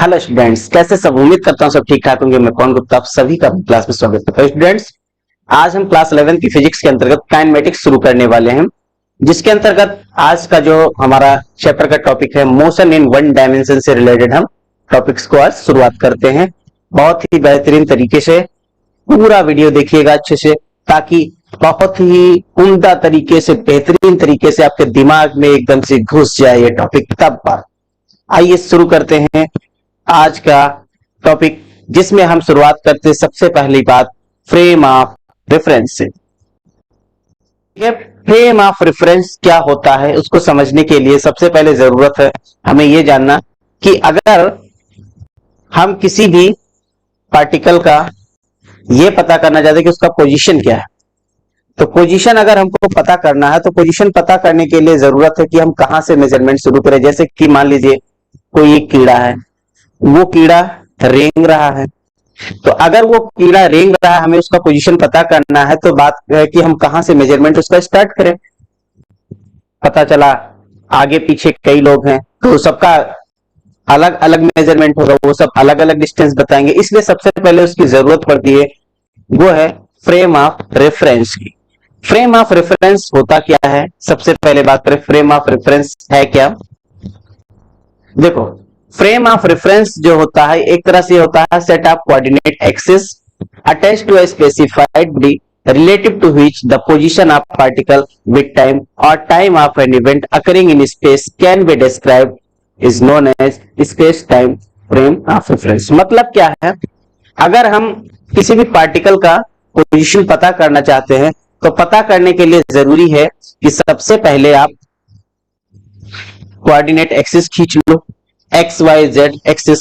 Hello students, कैसे सब। उम्मीद करता हूँ सब ठीक ठाक होंगे। मैं पवन गुप्ता आप सभी का क्लास में स्वागत करता हूँ। स्टूडेंट्स, आज हम क्लास 11 की फिजिक्स के अंतर्गत काइनेमेटिक्स शुरू करने वाले हैं, जिसके अंतर्गत आज का जो हमारा चैप्टर का टॉपिक है मोशन इन वन डायमेंशन से रिलेटेड हम टॉपिक्स को आज शुरुआत करते हैं। बहुत ही बेहतरीन तरीके से पूरा वीडियो देखिएगा अच्छे से, ताकि बहुत ही उम्दा तरीके से, बेहतरीन तरीके से आपके दिमाग में एकदम से घुस जाए ये टॉपिक। तब बात आइए शुरू करते हैं आज का टॉपिक, जिसमें हम शुरुआत करते हैं सबसे पहली बात फ्रेम ऑफ रेफरेंस से। फ्रेम ऑफ रेफरेंस क्या होता है उसको समझने के लिए सबसे पहले जरूरत है हमें यह जानना कि अगर हम किसी भी पार्टिकल का यह पता करना चाहते हैं कि उसका पोजीशन क्या है, तो पोजीशन अगर हमको पता करना है तो पोजीशन पता करने के लिए जरूरत है कि हम कहां से मेजरमेंट शुरू करें। जैसे कि मान लीजिए कोई एक कीड़ा है, वो कीड़ा रेंग रहा है, तो अगर वो कीड़ा रेंग रहा है, हमें उसका पोजीशन पता करना है, तो बात है कि हम कहां से मेजरमेंट उसका स्टार्ट करें। पता चला आगे पीछे कई लोग हैं तो सबका अलग अलग मेजरमेंट होगा, वो सब अलग अलग डिस्टेंस बताएंगे, इसलिए सबसे पहले उसकी जरूरत पड़ती है वो है फ्रेम ऑफ रेफरेंस की। फ्रेम ऑफ रेफरेंस होता क्या है, सबसे पहले बात करें फ्रेम ऑफ रेफरेंस है क्या। देखो, फ्रेम ऑफ रेफरेंस जो होता है एक तरह से होता है set of coordinate axis attached to a specified body relative to which the position of particle with time or time of an event occurring in space can be described is known as space time frame of reference। मतलब क्या है, अगर हम किसी भी particle का position पता करना चाहते हैं तो पता करने के लिए जरूरी है कि सबसे पहले आप कोऑर्डिनेट एक्सिस खींच लो, एक्स वाई जेड एक्सिस,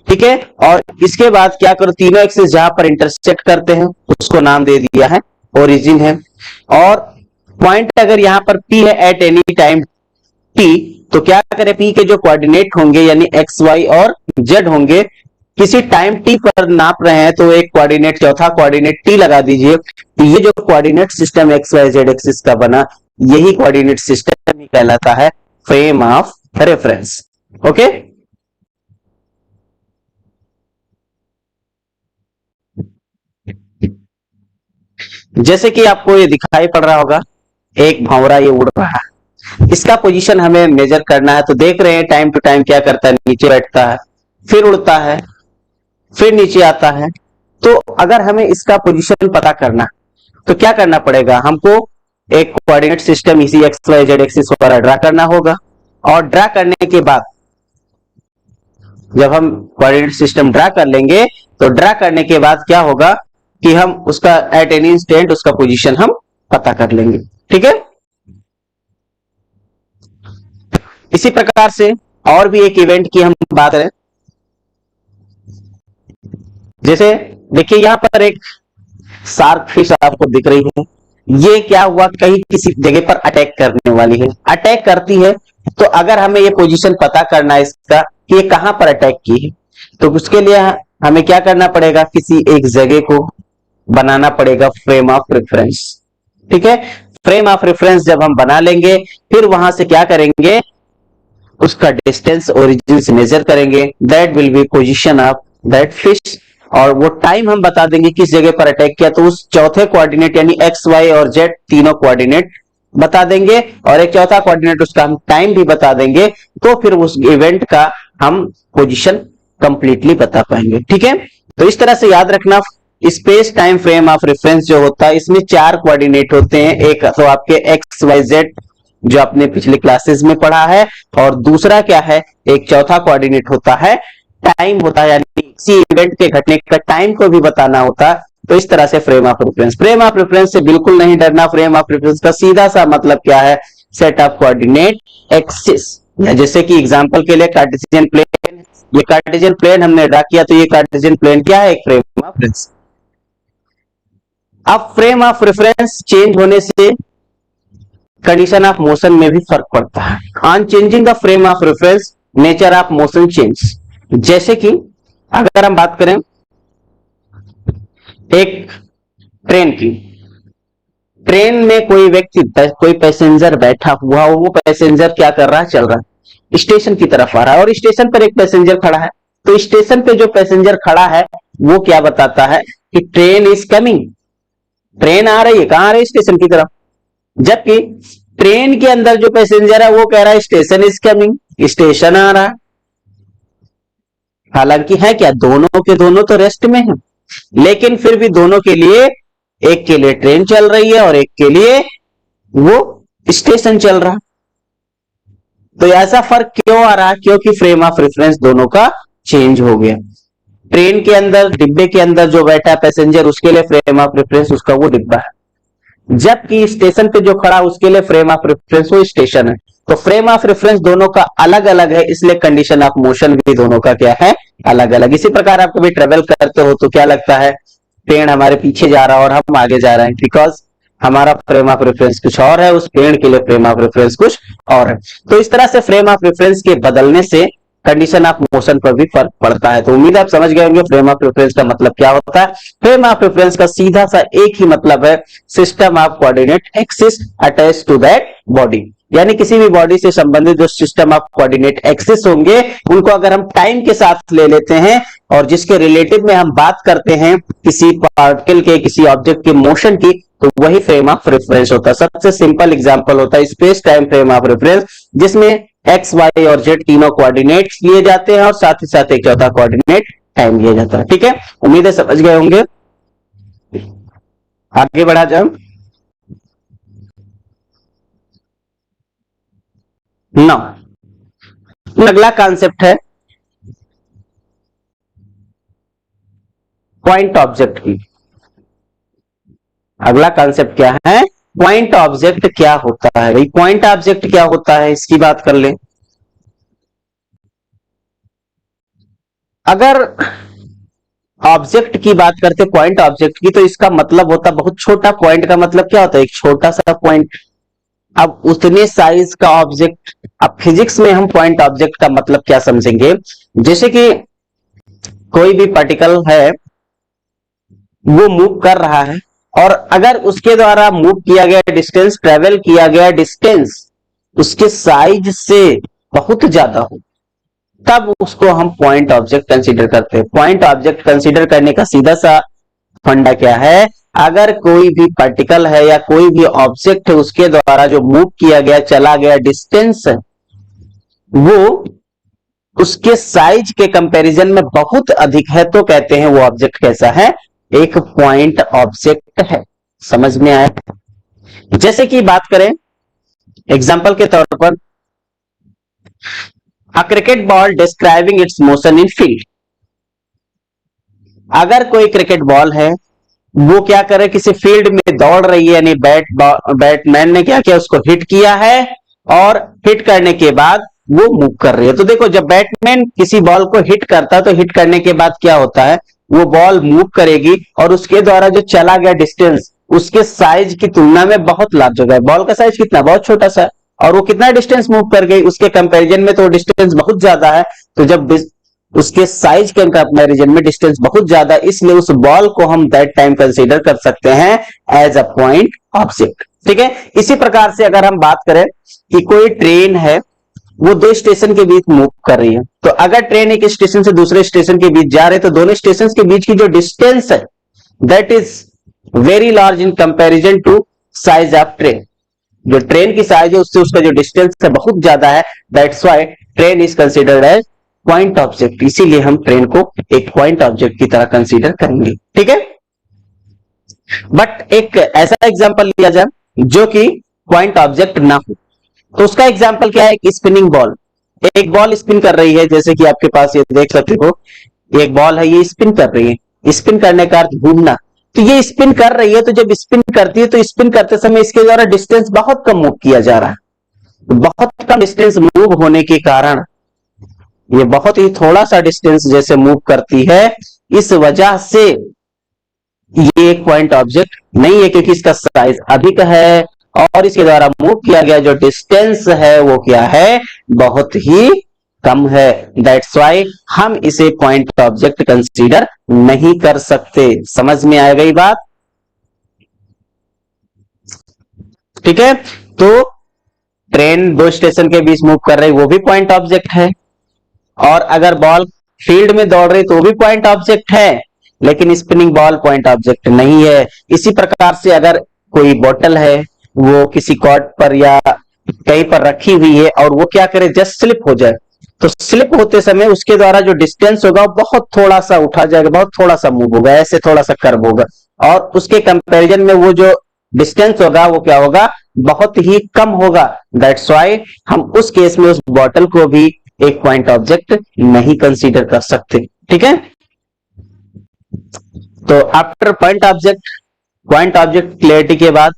ठीक है। और इसके बाद क्या करो, तीनों एक्सिस जहां पर इंटरसेक्ट करते हैं उसको नाम दे दिया है ओरिजिन है। और पॉइंट अगर यहां पर P है एट एनी टाइम T, तो क्या करें, P के जो कोऑर्डिनेट होंगे यानी एक्स वाई और जेड होंगे, किसी टाइम T पर नाप रहे हैं तो एक कोऑर्डिनेट, चौथा कोऑर्डिनेट T लगा दीजिए। तो ये जो coordinate system x y z axis का बना, यही कोऑर्डिनेट सिस्टम ही कहलाता है फ्रेम ऑफ रेफरेंस। ओके, जैसे कि आपको ये दिखाई पड़ रहा होगा, एक भंवरा ये उड़ रहा है, इसका पोजीशन हमें मेजर करना है। तो देख रहे हैं टाइम टू टाइम क्या करता है, नीचे बैठता है, फिर उड़ता है, फिर नीचे आता है। तो अगर हमें इसका पोजीशन पता करना तो क्या करना पड़ेगा, हमको एक कोऑर्डिनेट सिस्टम इसी एक्स वाई जेड एक्सिस पर ड्रा करना होगा। और ड्रा करने के बाद जब हम कोऑर्डिनेट सिस्टम ड्रा कर लेंगे तो ड्रा करने के बाद क्या होगा कि हम उसका एट एनी इंस्टेंट उसका पोजीशन हम पता कर लेंगे, ठीक है। इसी प्रकार से और भी एक इवेंट की हम बात करें, जैसे देखिए यहां पर एक शार्क फिश आपको दिख रही है, ये क्या हुआ, कहीं किसी जगह पर अटैक करने वाली है, अटैक करती है। तो अगर हमें ये पोजीशन पता करना है इसका कि ये कहां पर अटैक की है, तो उसके लिए हमें क्या करना पड़ेगा, किसी एक जगह को बनाना पड़ेगा फ्रेम ऑफ रेफरेंस, ठीक है। फ्रेम ऑफ रेफरेंस जब हम बना लेंगे, फिर वहां से क्या करेंगे, उसका डिस्टेंस ओरिजिन से मेजर करेंगे, that will be position of that fish. और वो टाइम हम बता देंगे किस जगह पर अटैक किया, तो उस चौथे कोऑर्डिनेट यानी एक्स वाई और जेड तीनों कोऑर्डिनेट बता देंगे, और एक चौथा कोऑर्डिनेट उसका हम टाइम भी बता देंगे। तो फिर उस इवेंट का हम पोजीशन कंप्लीटली बता पाएंगे, ठीक है। तो इस तरह से याद रखना, space time frame of reference जो होता है इसमें चार कोऑर्डिनेट होते हैं। एक तो आपके एक्स वाई जेड जो आपने पिछले क्लासेस में पढ़ा है, और दूसरा क्या है, एक चौथा कोऑर्डिनेट होता है टाइम होता है, यानी किसी इवेंट के घटने का टाइम को भी बताना होता है। तो इस तरह से frame of reference, frame of reference से बिल्कुल नहीं डरना। फ्रेम ऑफ रेफरेंस का सीधा सा मतलब क्या है, सेट ऑफ कोऑर्डिनेट एक्सिस। जैसे कि एग्जांपल के लिए कार्टेशियन प्लेन, ये कार्टेशियन प्लेन हमने ड्रा किया, तो ये कार्टेशियन प्लेन क्या है, एक फ्रेम ऑफ रेफरेंस। अब फ्रेम ऑफ रेफरेंस चेंज होने से कंडीशन ऑफ मोशन में भी फर्क पड़ता है। On changing the frame of reference nature of motion change. जैसे कि अगर हम बात करें एक ट्रेन की, ट्रेन में कोई व्यक्ति, कोई पैसेंजर बैठा हुआ हो, वो पैसेंजर क्या कर रहा है, चल रहा है, स्टेशन की तरफ आ रहा है, और स्टेशन पर एक पैसेंजर खड़ा है। तो स्टेशन पे जो पैसेंजर खड़ा है वो क्या बताता है कि ट्रेन इज कमिंग, ट्रेन आ रही है। कहां आ रही है? स्टेशन की तरफ। जबकि ट्रेन के अंदर जो पैसेंजर है वो कह रहा है स्टेशन इज कमिंग, स्टेशन आ रहा है। हालांकि है क्या, दोनों के दोनों तो रेस्ट में है, लेकिन फिर भी दोनों के लिए, एक के लिए ट्रेन चल रही है और एक के लिए वो स्टेशन चल रहा। तो ऐसा फर्क क्यों आ रहा? क्योंकि फ्रेम ऑफ रेफरेंस दोनों का चेंज हो गया। ट्रेन के अंदर, डिब्बे के अंदर जो बैठा पैसेंजर, उसके लिए फ्रेम ऑफ रेफरेंस उसका वो डिब्बा है, जबकि स्टेशन पे जो खड़ा उसके लिए फ्रेम ऑफ रेफरेंस वो स्टेशन है। तो फ्रेम ऑफ रेफरेंस दोनों का अलग अलग है, इसलिए कंडीशन ऑफ मोशन भी दोनों का क्या है? अलग अलग। इसी प्रकार आप कभी ट्रेवल करते हो तो क्या लगता है, पेड़ हमारे पीछे जा रहा है और हम आगे जा रहे हैं, बिकॉज हमारा फ्रेम ऑफ रेफरेंस कुछ और है, उस पेड़ के लिए फ्रेम ऑफ रेफरेंस कुछ और है। तो इस तरह से फ्रेम ऑफ रेफरेंस के बदलने से कंडीशन ऑफ मोशन पर भी फर्क पड़ता है। तो उम्मीद आप समझ गए होंगे फ्रेम ऑफ रेफरेंस का मतलब क्या होता है। फ्रेम ऑफ रेफरेंस का सीधा सा एक ही मतलब है, system of coordinate axis attach to that body. यानी किसी भी बॉडी से संबंधित जो सिस्टम ऑफ कोऑर्डिनेट एक्सिस होंगे उनको अगर हम टाइम के साथ ले लेते हैं और जिसके रिलेटिव में हम बात करते हैं किसी पार्टिकल के, किसी ऑब्जेक्ट के मोशन की, तो वही फ्रेम ऑफ रेफरेंस होता है। सबसे सिंपल एग्जांपल होता है space time frame of reference, जिसमें एक्स, वाई और जेड तीनों कोऑर्डिनेट्स लिए जाते हैं और साथ ही साथ एक चौथा कोऑर्डिनेट टाइम लिया जाता है। ठीक है, उम्मीद है समझ गए होंगे। आगे बढ़ा जाए। नौ, अगला कॉन्सेप्ट है पॉइंट ऑब्जेक्ट की। अगला कॉन्सेप्ट क्या है? पॉइंट ऑब्जेक्ट क्या होता है। भाई पॉइंट ऑब्जेक्ट क्या होता है इसकी बात कर ले। अगर ऑब्जेक्ट की बात करते पॉइंट ऑब्जेक्ट की, तो इसका मतलब होता बहुत छोटा। पॉइंट का मतलब क्या होता है? एक छोटा सा पॉइंट। अब उतने साइज का ऑब्जेक्ट, अब फिजिक्स में हम पॉइंट ऑब्जेक्ट का मतलब क्या समझेंगे, जैसे कि कोई भी पार्टिकल है वो मूव कर रहा है और अगर उसके द्वारा मूव किया गया डिस्टेंस, ट्रेवल किया गया डिस्टेंस उसके साइज से बहुत ज्यादा हो, तब उसको हम पॉइंट ऑब्जेक्ट कंसीडर करते हैं। पॉइंट ऑब्जेक्ट कंसीडर करने का सीधा सा फंडा क्या है? अगर कोई भी पार्टिकल है या कोई भी ऑब्जेक्ट है उसके द्वारा जो मूव किया गया, चला गया डिस्टेंस है, वो उसके साइज के कंपैरिजन में बहुत अधिक है, तो कहते हैं वो ऑब्जेक्ट कैसा है? एक पॉइंट ऑब्जेक्ट है। समझ में आया? जैसे कि बात करें एग्जांपल के तौर पर, a cricket ball describing its motion in field. अगर कोई क्रिकेट बॉल है वो क्या करे, किसी फील्ड में दौड़ रही है, यानी बैटमैन ने क्या किया, उसको हिट किया है और हिट करने के बाद वो मूव कर रही है। तो देखो जब बैटमैन किसी बॉल को हिट करता है तो हिट करने के बाद क्या होता है, वो बॉल मूव करेगी और उसके द्वारा जो चला गया डिस्टेंस उसके साइज की तुलना में बहुत लार्ज होगा। बॉल का साइज कितना, बहुत छोटा सा, और वो कितना डिस्टेंस मूव कर गई उसके कंपैरिजन में, तो डिस्टेंस बहुत ज्यादा है। तो जब उसके साइज के कंपैरिजन में डिस्टेंस बहुत ज्यादा, इसलिए उस बॉल को हम दैट टाइम कंसीडर कर सकते हैं एज अ पॉइंट ऑब्जेक्ट। ठीक है, इसी प्रकार से अगर हम बात करें कि कोई ट्रेन है वो दो स्टेशन के बीच मूव कर रही है, तो अगर ट्रेन एक स्टेशन से दूसरे स्टेशन के बीच जा रहे तो दोनों स्टेशन के बीच की जो डिस्टेंस है that is very large in comparison to size of train. जो ट्रेन की साइज है उससे उसका जो डिस्टेंस है बहुत ज्यादा है, that's why train is considered as point object. इसीलिए हम ट्रेन को एक पॉइंट ऑब्जेक्ट की तरह कंसीडर करेंगे। ठीक है, बट एक ऐसा एग्जांपल लिया जाए जो कि पॉइंट ऑब्जेक्ट ना हो, तो उसका एग्जांपल क्या है? एक स्पिनिंग बॉल। एक बॉल स्पिन कर रही है, जैसे कि आपके पास ये देख सकते हो, एक बॉल है ये स्पिन कर रही है। स्पिन करने का अर्थ घूमना। तो ये स्पिन कर रही है, तो जब स्पिन करती है तो स्पिन करते समय इसके द्वारा डिस्टेंस बहुत कम मूव किया जा रहा है। तो बहुत कम डिस्टेंस मूव होने के कारण ये बहुत ही थोड़ा सा डिस्टेंस जैसे मूव करती है, इस वजह से ये एक पॉइंट ऑब्जेक्ट नहीं है, क्योंकि इसका साइज अधिक है और इसके द्वारा मूव किया गया जो डिस्टेंस है वो क्या है? बहुत ही कम है। दैट्स व्हाई हम इसे पॉइंट ऑब्जेक्ट कंसीडर नहीं कर सकते। समझ में आ गई बात? ठीक है, तो ट्रेन दो स्टेशन के बीच मूव कर रही वो भी पॉइंट ऑब्जेक्ट है, और अगर बॉल फील्ड में दौड़ रही तो वो भी पॉइंट ऑब्जेक्ट है, लेकिन स्पिनिंग बॉल पॉइंट ऑब्जेक्ट नहीं है। इसी प्रकार से अगर कोई बोतल है वो किसी कॉर्ड पर या कहीं पर रखी हुई है और वो क्या करे, जस्ट स्लिप हो जाए, तो स्लिप होते समय उसके द्वारा जो डिस्टेंस होगा वो बहुत थोड़ा सा उठा जाएगा, बहुत थोड़ा सा मूव होगा, ऐसे थोड़ा सा कर्व होगा, और उसके कंपैरिजन में वो जो डिस्टेंस होगा वो क्या होगा, बहुत ही कम होगा। दैट्स व्हाई हम उस केस में उस बॉटल को भी एक पॉइंट ऑब्जेक्ट नहीं कंसीडर कर सकते। ठीक है, तो आफ्टर पॉइंट ऑब्जेक्ट क्लियरिटी के बाद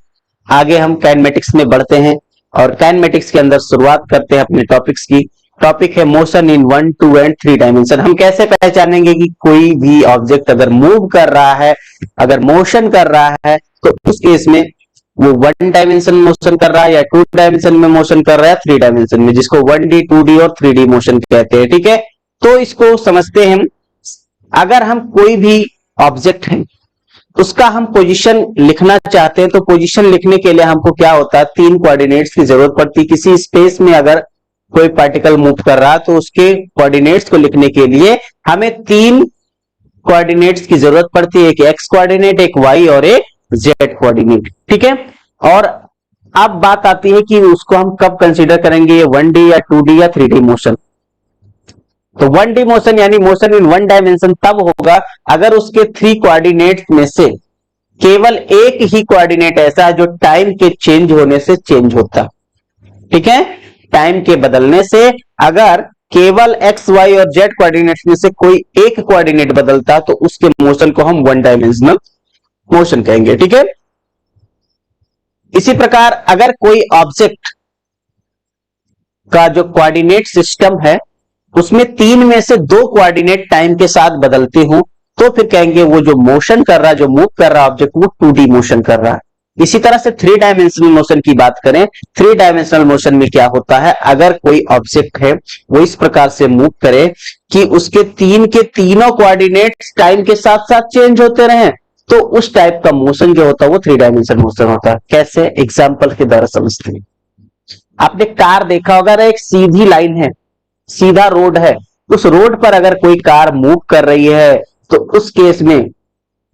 आगे हम काइनेमेटिक्स में बढ़ते हैं, और काइनेमेटिक्स के अंदर शुरुआत करते हैं अपने टॉपिक्स की। टॉपिक है मोशन इन 1, 2 एंड 3 डायमेंशन। हम कैसे पहचानेंगे कि कोई भी ऑब्जेक्ट अगर मूव कर रहा है, अगर मोशन कर रहा है, तो उस केस में वो 1 डायमेंशन मोशन कर रहा है या 2 डायमेंशन में मोशन कर रहा है, 3 डायमेंशन में, जिसको 1D, 2D और 3D मोशन कहते हैं। ठीक है, तो इसको समझते हैं हम। अगर हम कोई भी ऑब्जेक्ट है उसका हम पोजीशन लिखना चाहते हैं, तो पोजीशन लिखने के लिए हमको क्या होता है, 3 कोऑर्डिनेट्स की जरूरत पड़ती है। किसी स्पेस में अगर कोई पार्टिकल मूव कर रहा है तो उसके कोऑर्डिनेट्स को लिखने के लिए हमें 3 कोऑर्डिनेट्स की जरूरत पड़ती है, एक एक्स कोऑर्डिनेट, एक वाई और एक जेड कोऑर्डिनेट। ठीक है, और अब बात आती है कि उसको हम कब कंसीडर करेंगे, ये 1D या 2D या 3D मोशन। तो 1D मोशन यानी मोशन इन 1 डायमेंशन तब होगा अगर उसके 3 कोऑर्डिनेट्स में से केवल एक ही कोऑर्डिनेट ऐसा है जो टाइम के चेंज होने से चेंज होता। ठीक है, टाइम के बदलने से अगर केवल एक्स, वाई और जेड कोऑर्डिनेट्स में से कोई एक कोऑर्डिनेट बदलता तो उसके मोशन को हम 1 डायमेंशनल मोशन कहेंगे। ठीक है, इसी प्रकार अगर कोई ऑब्जेक्ट का जो कोऑर्डिनेट सिस्टम है उसमें 3 में से 2 कोऑर्डिनेट टाइम के साथ बदलते हो तो फिर कहेंगे वो जो मोशन कर रहा है, जो मूव कर रहा है ऑब्जेक्ट, वो 2D मोशन कर रहा है। इसी तरह से 3 डायमेंशनल मोशन की बात करें, 3 डायमेंशनल मोशन में क्या होता है, अगर कोई ऑब्जेक्ट है वो इस प्रकार से मूव करे कि उसके 3 के तीनों कोऑर्डिनेट्स टाइम के साथ साथ चेंज होते रहे, तो उस टाइप का मोशन जो होता है वो 3 डायमेंशनल मोशन होता है। कैसे, एग्जाम्पल के द्वारा समझते हैं। आपने कार देखा होगा, एक सीधी लाइन है, सीधा रोड है, उस रोड पर अगर कोई कार मूव कर रही है तो उस केस में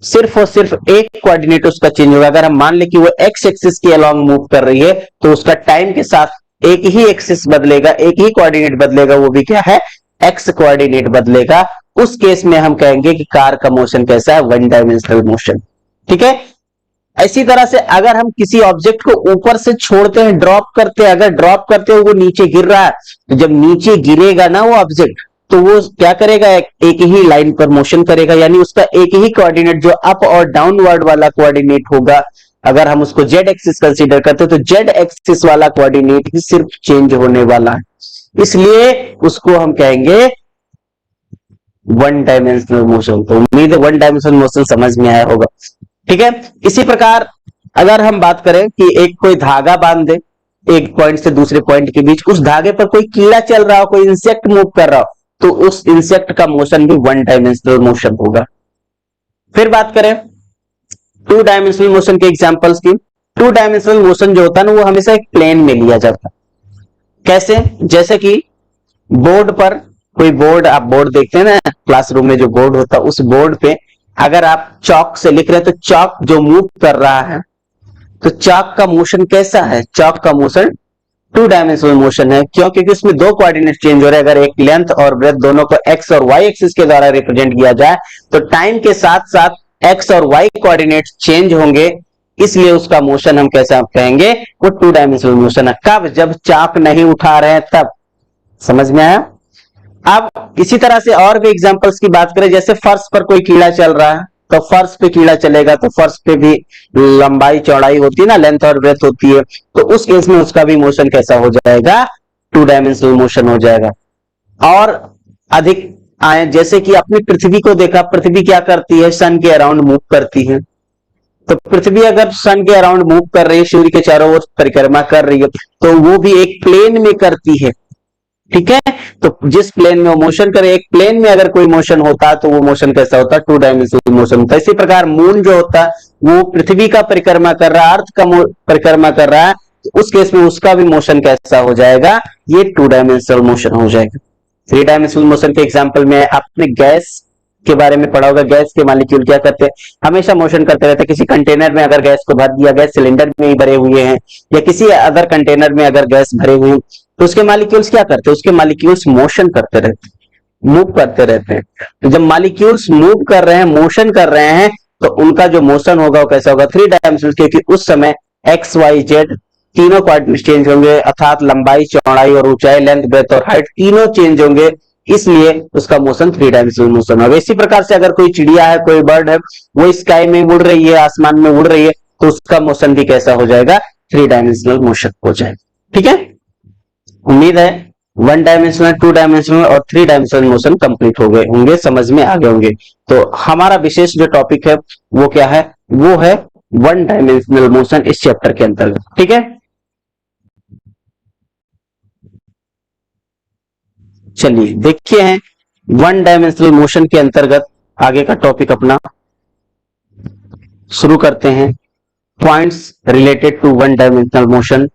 सिर्फ और सिर्फ एक कोऑर्डिनेट उसका चेंज होगा। अगर हम मान ले कि वो एक्स एक्सिस के अलोंग मूव कर रही है तो उसका टाइम के साथ एक ही एक्सिस बदलेगा, एक ही कोऑर्डिनेट बदलेगा, वो भी क्या है, एक्स कोऑर्डिनेट बदलेगा। उस केस में हम कहेंगे कि कार का मोशन कैसा है, 1 डायमेंशनल मोशन। ठीक है, इसी तरह से अगर हम किसी ऑब्जेक्ट को ऊपर से छोड़ते हैं, ड्रॉप करते हैं, अगर ड्रॉप करते हो वो नीचे गिर रहा है, तो जब नीचे गिरेगा ना वो ऑब्जेक्ट, तो वो क्या करेगा, एक ही लाइन पर मोशन करेगा, यानी उसका एक ही कोऑर्डिनेट जो अप और डाउनवर्ड वाला कोऑर्डिनेट होगा, अगर हम उसको जेड एक्सिस कंसीडर करते हैं तो जेड एक्सिस वाला कोऑर्डिनेट ही सिर्फ चेंज होने वाला है, इसलिए उसको हम कहेंगे 1 डायमेंशनल मोशन। तो उम्मीद है 1 डायमेंशनल मोशन समझ में आया होगा। ठीक है, इसी प्रकार अगर हम बात करें कि एक कोई धागा बांध दे एक पॉइंट से दूसरे पॉइंट के बीच, उस धागे पर कोई कीड़ा चल रहा हो, कोई इंसेक्ट मूव कर रहा हो, तो उस इंसेक्ट का मोशन भी 1 डायमेंशनल मोशन होगा। फिर बात करें 2 डायमेंशनल मोशन के एग्जांपल्स की। 2 डायमेंशनल मोशन जो होता है ना वो हमेशा एक प्लेन में लिया जाता है। कैसे, जैसे कि बोर्ड पर कोई बोर्ड, आप बोर्ड देखते हैं ना क्लासरूम में, जो बोर्ड होता है उस बोर्ड पे अगर आप चौक से लिख रहे हैं तो चौक जो मूव कर रहा है तो चौक का मोशन कैसा है, चौक का मोशन 2 डायमेंशनल मोशन है। क्यों, क्योंकि उसमें 2 कोऑर्डिनेट चेंज हो रहे हैं। अगर एक लेंथ और ब्रेथ दोनों को एक्स और वाई एक्सिस के द्वारा रिप्रेजेंट किया जाए तो टाइम के साथ साथ एक्स और वाई कोऑर्डिनेट चेंज होंगे, इसलिए उसका मोशन हम कैसा कहेंगे, वो 2 डायमेंशनल मोशन है। कब, जब चौक नहीं उठा रहे हैं तब। समझ में आया। अब इसी तरह से और भी एग्जांपल्स की बात करें, जैसे फर्श पर कोई कीड़ा चल रहा है तो फर्श पे कीड़ा चलेगा तो फर्श पे भी लंबाई चौड़ाई होती है ना, लेंथ और ब्रेथ होती है, तो उस केस में उसका भी मोशन कैसा हो जाएगा, 2 डायमेंशनल मोशन हो जाएगा। और अधिक आए, जैसे कि अपनी पृथ्वी को देखा, पृथ्वी क्या करती है, सन के अराउंड मूव करती है। तो पृथ्वी अगर सन के अराउंड मूव कर रही है, सूर्य के चारों ओर परिक्रमा कर रही है, तो वो भी एक प्लेन में करती है। ठीक है, तो जिस प्लेन में वो मोशन करे, एक प्लेन में अगर कोई मोशन होता है तो वो मोशन कैसा होता है, 2 डायमेंशनल मोशन होता है। इसी प्रकार मून जो होता है वो पृथ्वी का परिक्रमा कर रहा है, अर्थ का परिक्रमा कर रहा है, तो उस केस में उसका भी मोशन कैसा हो जाएगा, ये 2 डायमेंशनल मोशन हो जाएगा। थ्री डायमेंशनल मोशन के एग्जांपल में आपने गैस के बारे में पढ़ा होगा। गैस के मॉलिक्यूल क्या करते हैं, हमेशा मोशन करते रहते हैं। किसी कंटेनर में अगर गैस को भर दिया, गैस सिलेंडर में ही भरे हुए हैं या किसी अदर कंटेनर में अगर गैस भरे हुए हैं, तो उसके मॉलिक्यूल्स क्या करते हैं, उसके मॉलिक्यूल्स मोशन करते रहते हैं, मूव करते रहते हैं। तो जब मॉलिक्यूल्स मूव कर रहे हैं, मोशन कर रहे हैं, तो उनका जो मोशन होगा वो कैसा होगा, थ्री डायमेंशनल, क्योंकि उस समय एक्स वाई जेड तीनों कोऑर्डिनेट चेंज होंगे, अर्थात लंबाई, चौड़ाई और ऊंचाई, लेंथ, ब्रेथ और हाइट तीनों चेंज होंगे, इसलिए उसका मोशन थ्री डायमेंशनल मोशन होगा। इसी प्रकार से अगर कोई चिड़िया है, कोई बर्ड है, वो स्काई में उड़ रही है, आसमान में उड़ रही है, तो उसका मोशन भी कैसा हो जाएगा, थ्री डायमेंशनल मोशन हो जाएगा। ठीक है, उम्मीद है वन डायमेंशनल, टू डायमेंशनल और थ्री डायमेंशनल मोशन कंप्लीट हो गए होंगे, समझ में आ गए होंगे। तो हमारा विशेष जो टॉपिक है वो क्या है, वो है वन डायमेंशनल मोशन इस चैप्टर के अंतर्गत। ठीक है, चलिए देखिए हैं वन डायमेंशनल मोशन के अंतर्गत आगे का टॉपिक अपना शुरू करते हैं। Points related to one dimensional motion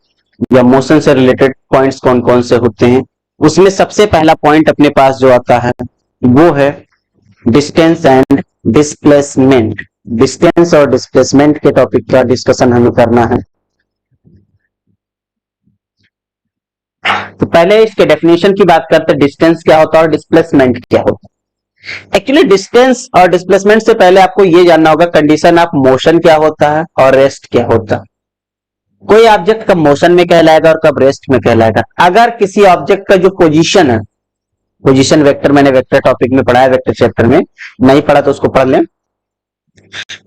या मोशन से रिलेटेड पॉइंट्स कौन कौन से होते हैं, उसमें सबसे पहला पॉइंट अपने पास जो आता है वो है डिस्टेंस एंड डिस्प्लेसमेंट। डिस्टेंस और डिस्प्लेसमेंट के टॉपिक का डिस्कशन हमें करना है। तो पहले इसके डेफिनेशन की बात करते हैं, डिस्टेंस क्या होता है और डिस्प्लेसमेंट क्या होता है। एक्चुअली डिस्टेंस और डिस्प्लेसमेंट से पहले आपको यह जानना होगा कंडीशन ऑफ मोशन क्या होता है और रेस्ट क्या होता है। कोई ऑब्जेक्ट कब मोशन में कहलाएगा और कब रेस्ट में कहलाएगा। अगर किसी ऑब्जेक्ट का जो पोजीशन है, पोजीशन वेक्टर मैंने वेक्टर टॉपिक में पढ़ा है, वेक्टर चैप्टर में, नहीं पढ़ा तो उसको पढ़ लें।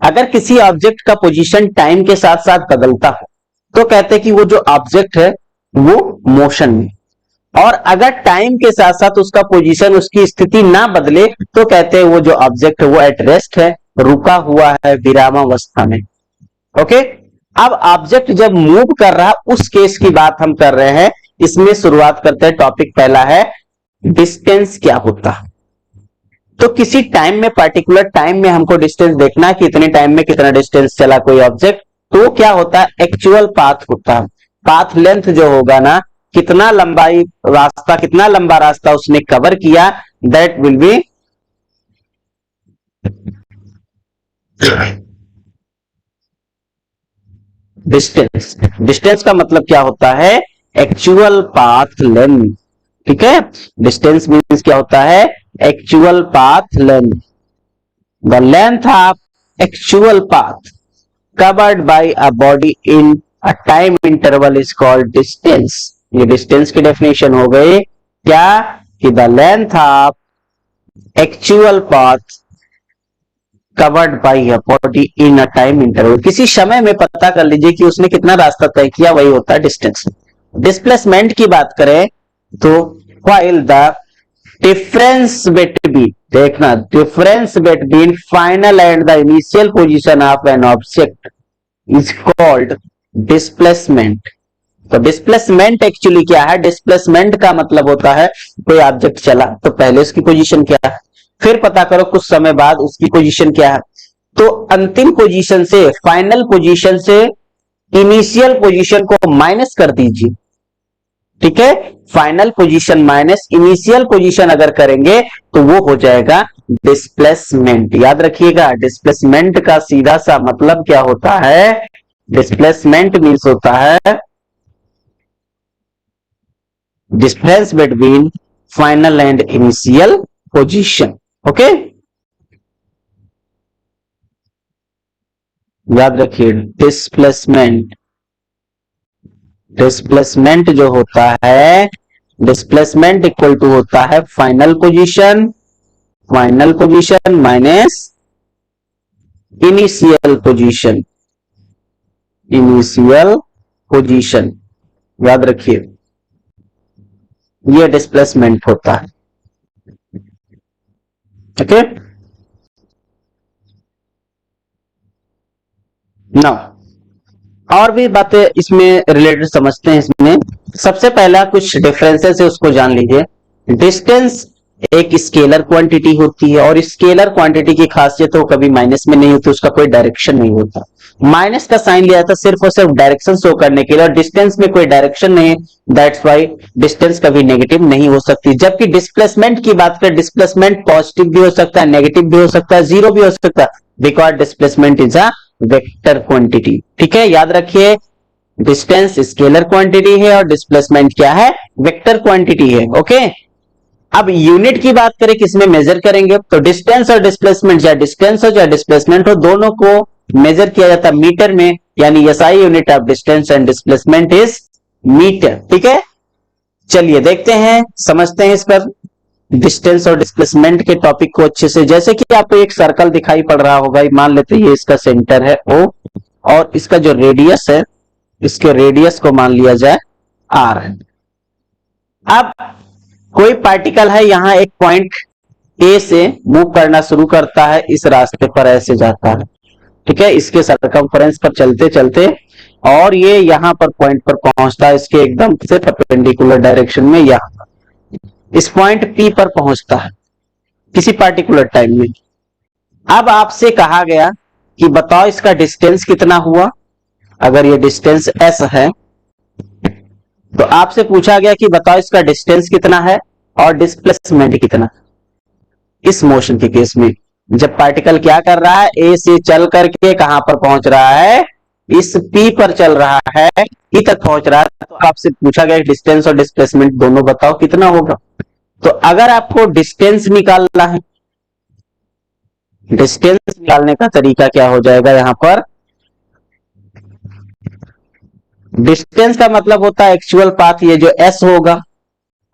अगर किसी ऑब्जेक्ट का पोजीशन टाइम के साथ साथ बदलता है तो कहते हैं कि वो जो ऑब्जेक्ट है वो मोशन में, और अगर टाइम के साथ साथ उसका पोजीशन, उसकी स्थिति ना बदले तो कहते हैं वो जो ऑब्जेक्ट है वो एट रेस्ट है, रुका हुआ है, विरामावस्था में। ओके, अब ऑब्जेक्ट जब मूव कर रहा है उस केस की बात हम कर रहे हैं। इसमें शुरुआत करते हैं, टॉपिक पहला है डिस्टेंस क्या होता है। तो किसी टाइम में, पर्टिकुलर टाइम में हमको डिस्टेंस देखना है कि इतने टाइम में कितना डिस्टेंस चला कोई ऑब्जेक्ट, तो क्या होता है, एक्चुअल पाथ होता है। पाथ लेंथ जो होगा ना, कितना लंबाई रास्ता, कितना लंबा रास्ता उसने कवर किया, that will be distance. Distance का मतलब क्या होता है, एक्चुअल पाथ लेंथ। ठीक है, डिस्टेंस मीन्स क्या होता है, actual path length. The length of actual path covered by a body in a time interval is called distance. ये डिस्टेंस की डेफिनेशन हो गई क्या, कि the length of actual path covered by a body in a time interval, किसी समय में पता कर लीजिए कि उसने कितना रास्ता तय किया, वही होता है डिस्टेंस। डिस्प्लेसमेंट की बात करें तो व्हाइल द डिफरेंस बिटवीन, देखना, difference between final and the initial position of an object is called displacement. तो डिस्प्लेसमेंट एक्चुअली क्या है, डिस्प्लेसमेंट का मतलब होता है कोई ऑब्जेक्ट चला तो पहले उसकी पोजीशन क्या है, फिर पता करो कुछ समय बाद उसकी पोजीशन क्या है। तो अंतिम पोजीशन से, फाइनल पोजीशन से इनिशियल पोजीशन को माइनस कर दीजिए। ठीक है, final position minus initial position अगर करेंगे तो वो हो जाएगा डिस्प्लेसमेंट। याद रखिएगा, डिस्प्लेसमेंट का सीधा सा मतलब क्या होता है, डिस्प्लेसमेंट मीन्स होता है difference between final and initial position. Okay, याद रखिए डिस्प्लेसमेंट, डिस्प्लेसमेंट जो होता है, डिस्प्लेसमेंट इक्वल टू होता है final position, final position minus initial position, initial position. याद रखिए ये डिस्प्लेसमेंट होता है। ओके, ना और भी बातें इसमें रिलेटेड समझते हैं। इसमें सबसे पहला कुछ डिफरेंसेस है उसको जान लीजिए। डिस्टेंस एक स्केलर क्वांटिटी होती है, और स्केलर क्वांटिटी की खासियत हो कभी माइनस में नहीं होती, उसका कोई डायरेक्शन नहीं होता। माइनस का साइन लिया था सिर्फ और सिर्फ डायरेक्शन शो करने के लिए, और डिस्टेंस में कोई डायरेक्शन नहीं है, दैट्स वाई डिस्टेंस कभी नेगेटिव नहीं हो सकती। जबकि डिस्प्लेसमेंट की बात करें, डिस्प्लेसमेंट पॉजिटिव भी हो सकता है, नेगेटिव भी हो सकता है, जीरो भी हो सकता है, because displacement is a vector quantity. ठीक है, याद रखिए, डिस्टेंस स्केलर क्वांटिटी है और डिस्प्लेसमेंट क्या है, वेक्टर क्वांटिटी है। ओके, अब यूनिट की बात करें किसमें मेजर करेंगे, तो डिस्टेंस और डिस्प्लेसमेंट, या डिस्टेंस हो या डिस्प्लेसमेंट हो, दोनों को मेजर किया जाता है मीटर में, यानी SI unit of distance and displacement is metre. ठीक है, चलिए देखते हैं, समझते हैं इस पर डिस्टेंस और डिस्प्लेसमेंट के टॉपिक को अच्छे से। जैसे कि आपको एक सर्कल दिखाई पड़ रहा होगा, मान लेते हैं ये इसका सेंटर है O, और इसका जो रेडियस है, इसके रेडियस को मान लिया जाए R है। अब कोई पार्टिकल है, यहां एक पॉइंट ए से मूव करना शुरू करता है, इस रास्ते पर ऐसे जाता है। ठीक है, इसके सर्कमफ्रेंस पर चलते चलते, और ये यहां पर पॉइंट पर पहुंचता है, इसके एकदम से परपेंडिकुलर डायरेक्शन में, यहां इस पॉइंट पी पर पहुंचता है किसी पार्टिकुलर टाइम में। अब आपसे कहा गया कि बताओ इसका डिस्टेंस कितना हुआ। अगर ये डिस्टेंस एस है, तो आपसे पूछा गया कि बताओ इसका डिस्टेंस कितना है और डिस्प्लेसमेंट कितना। इस मोशन के केस में जब पार्टिकल क्या कर रहा है, ए से चल करके कहां पर पहुंच रहा है, इस पी पर चल रहा है, पी तक पहुंच रहा है, तो आपसे पूछा गया डिस्टेंस और डिस्प्लेसमेंट दोनों बताओ कितना होगा। तो अगर आपको डिस्टेंस निकालना है, डिस्टेंस निकालने का तरीका क्या हो जाएगा, यहां पर डिस्टेंस का मतलब होता है एक्चुअल पाथ, ये जो एस होगा,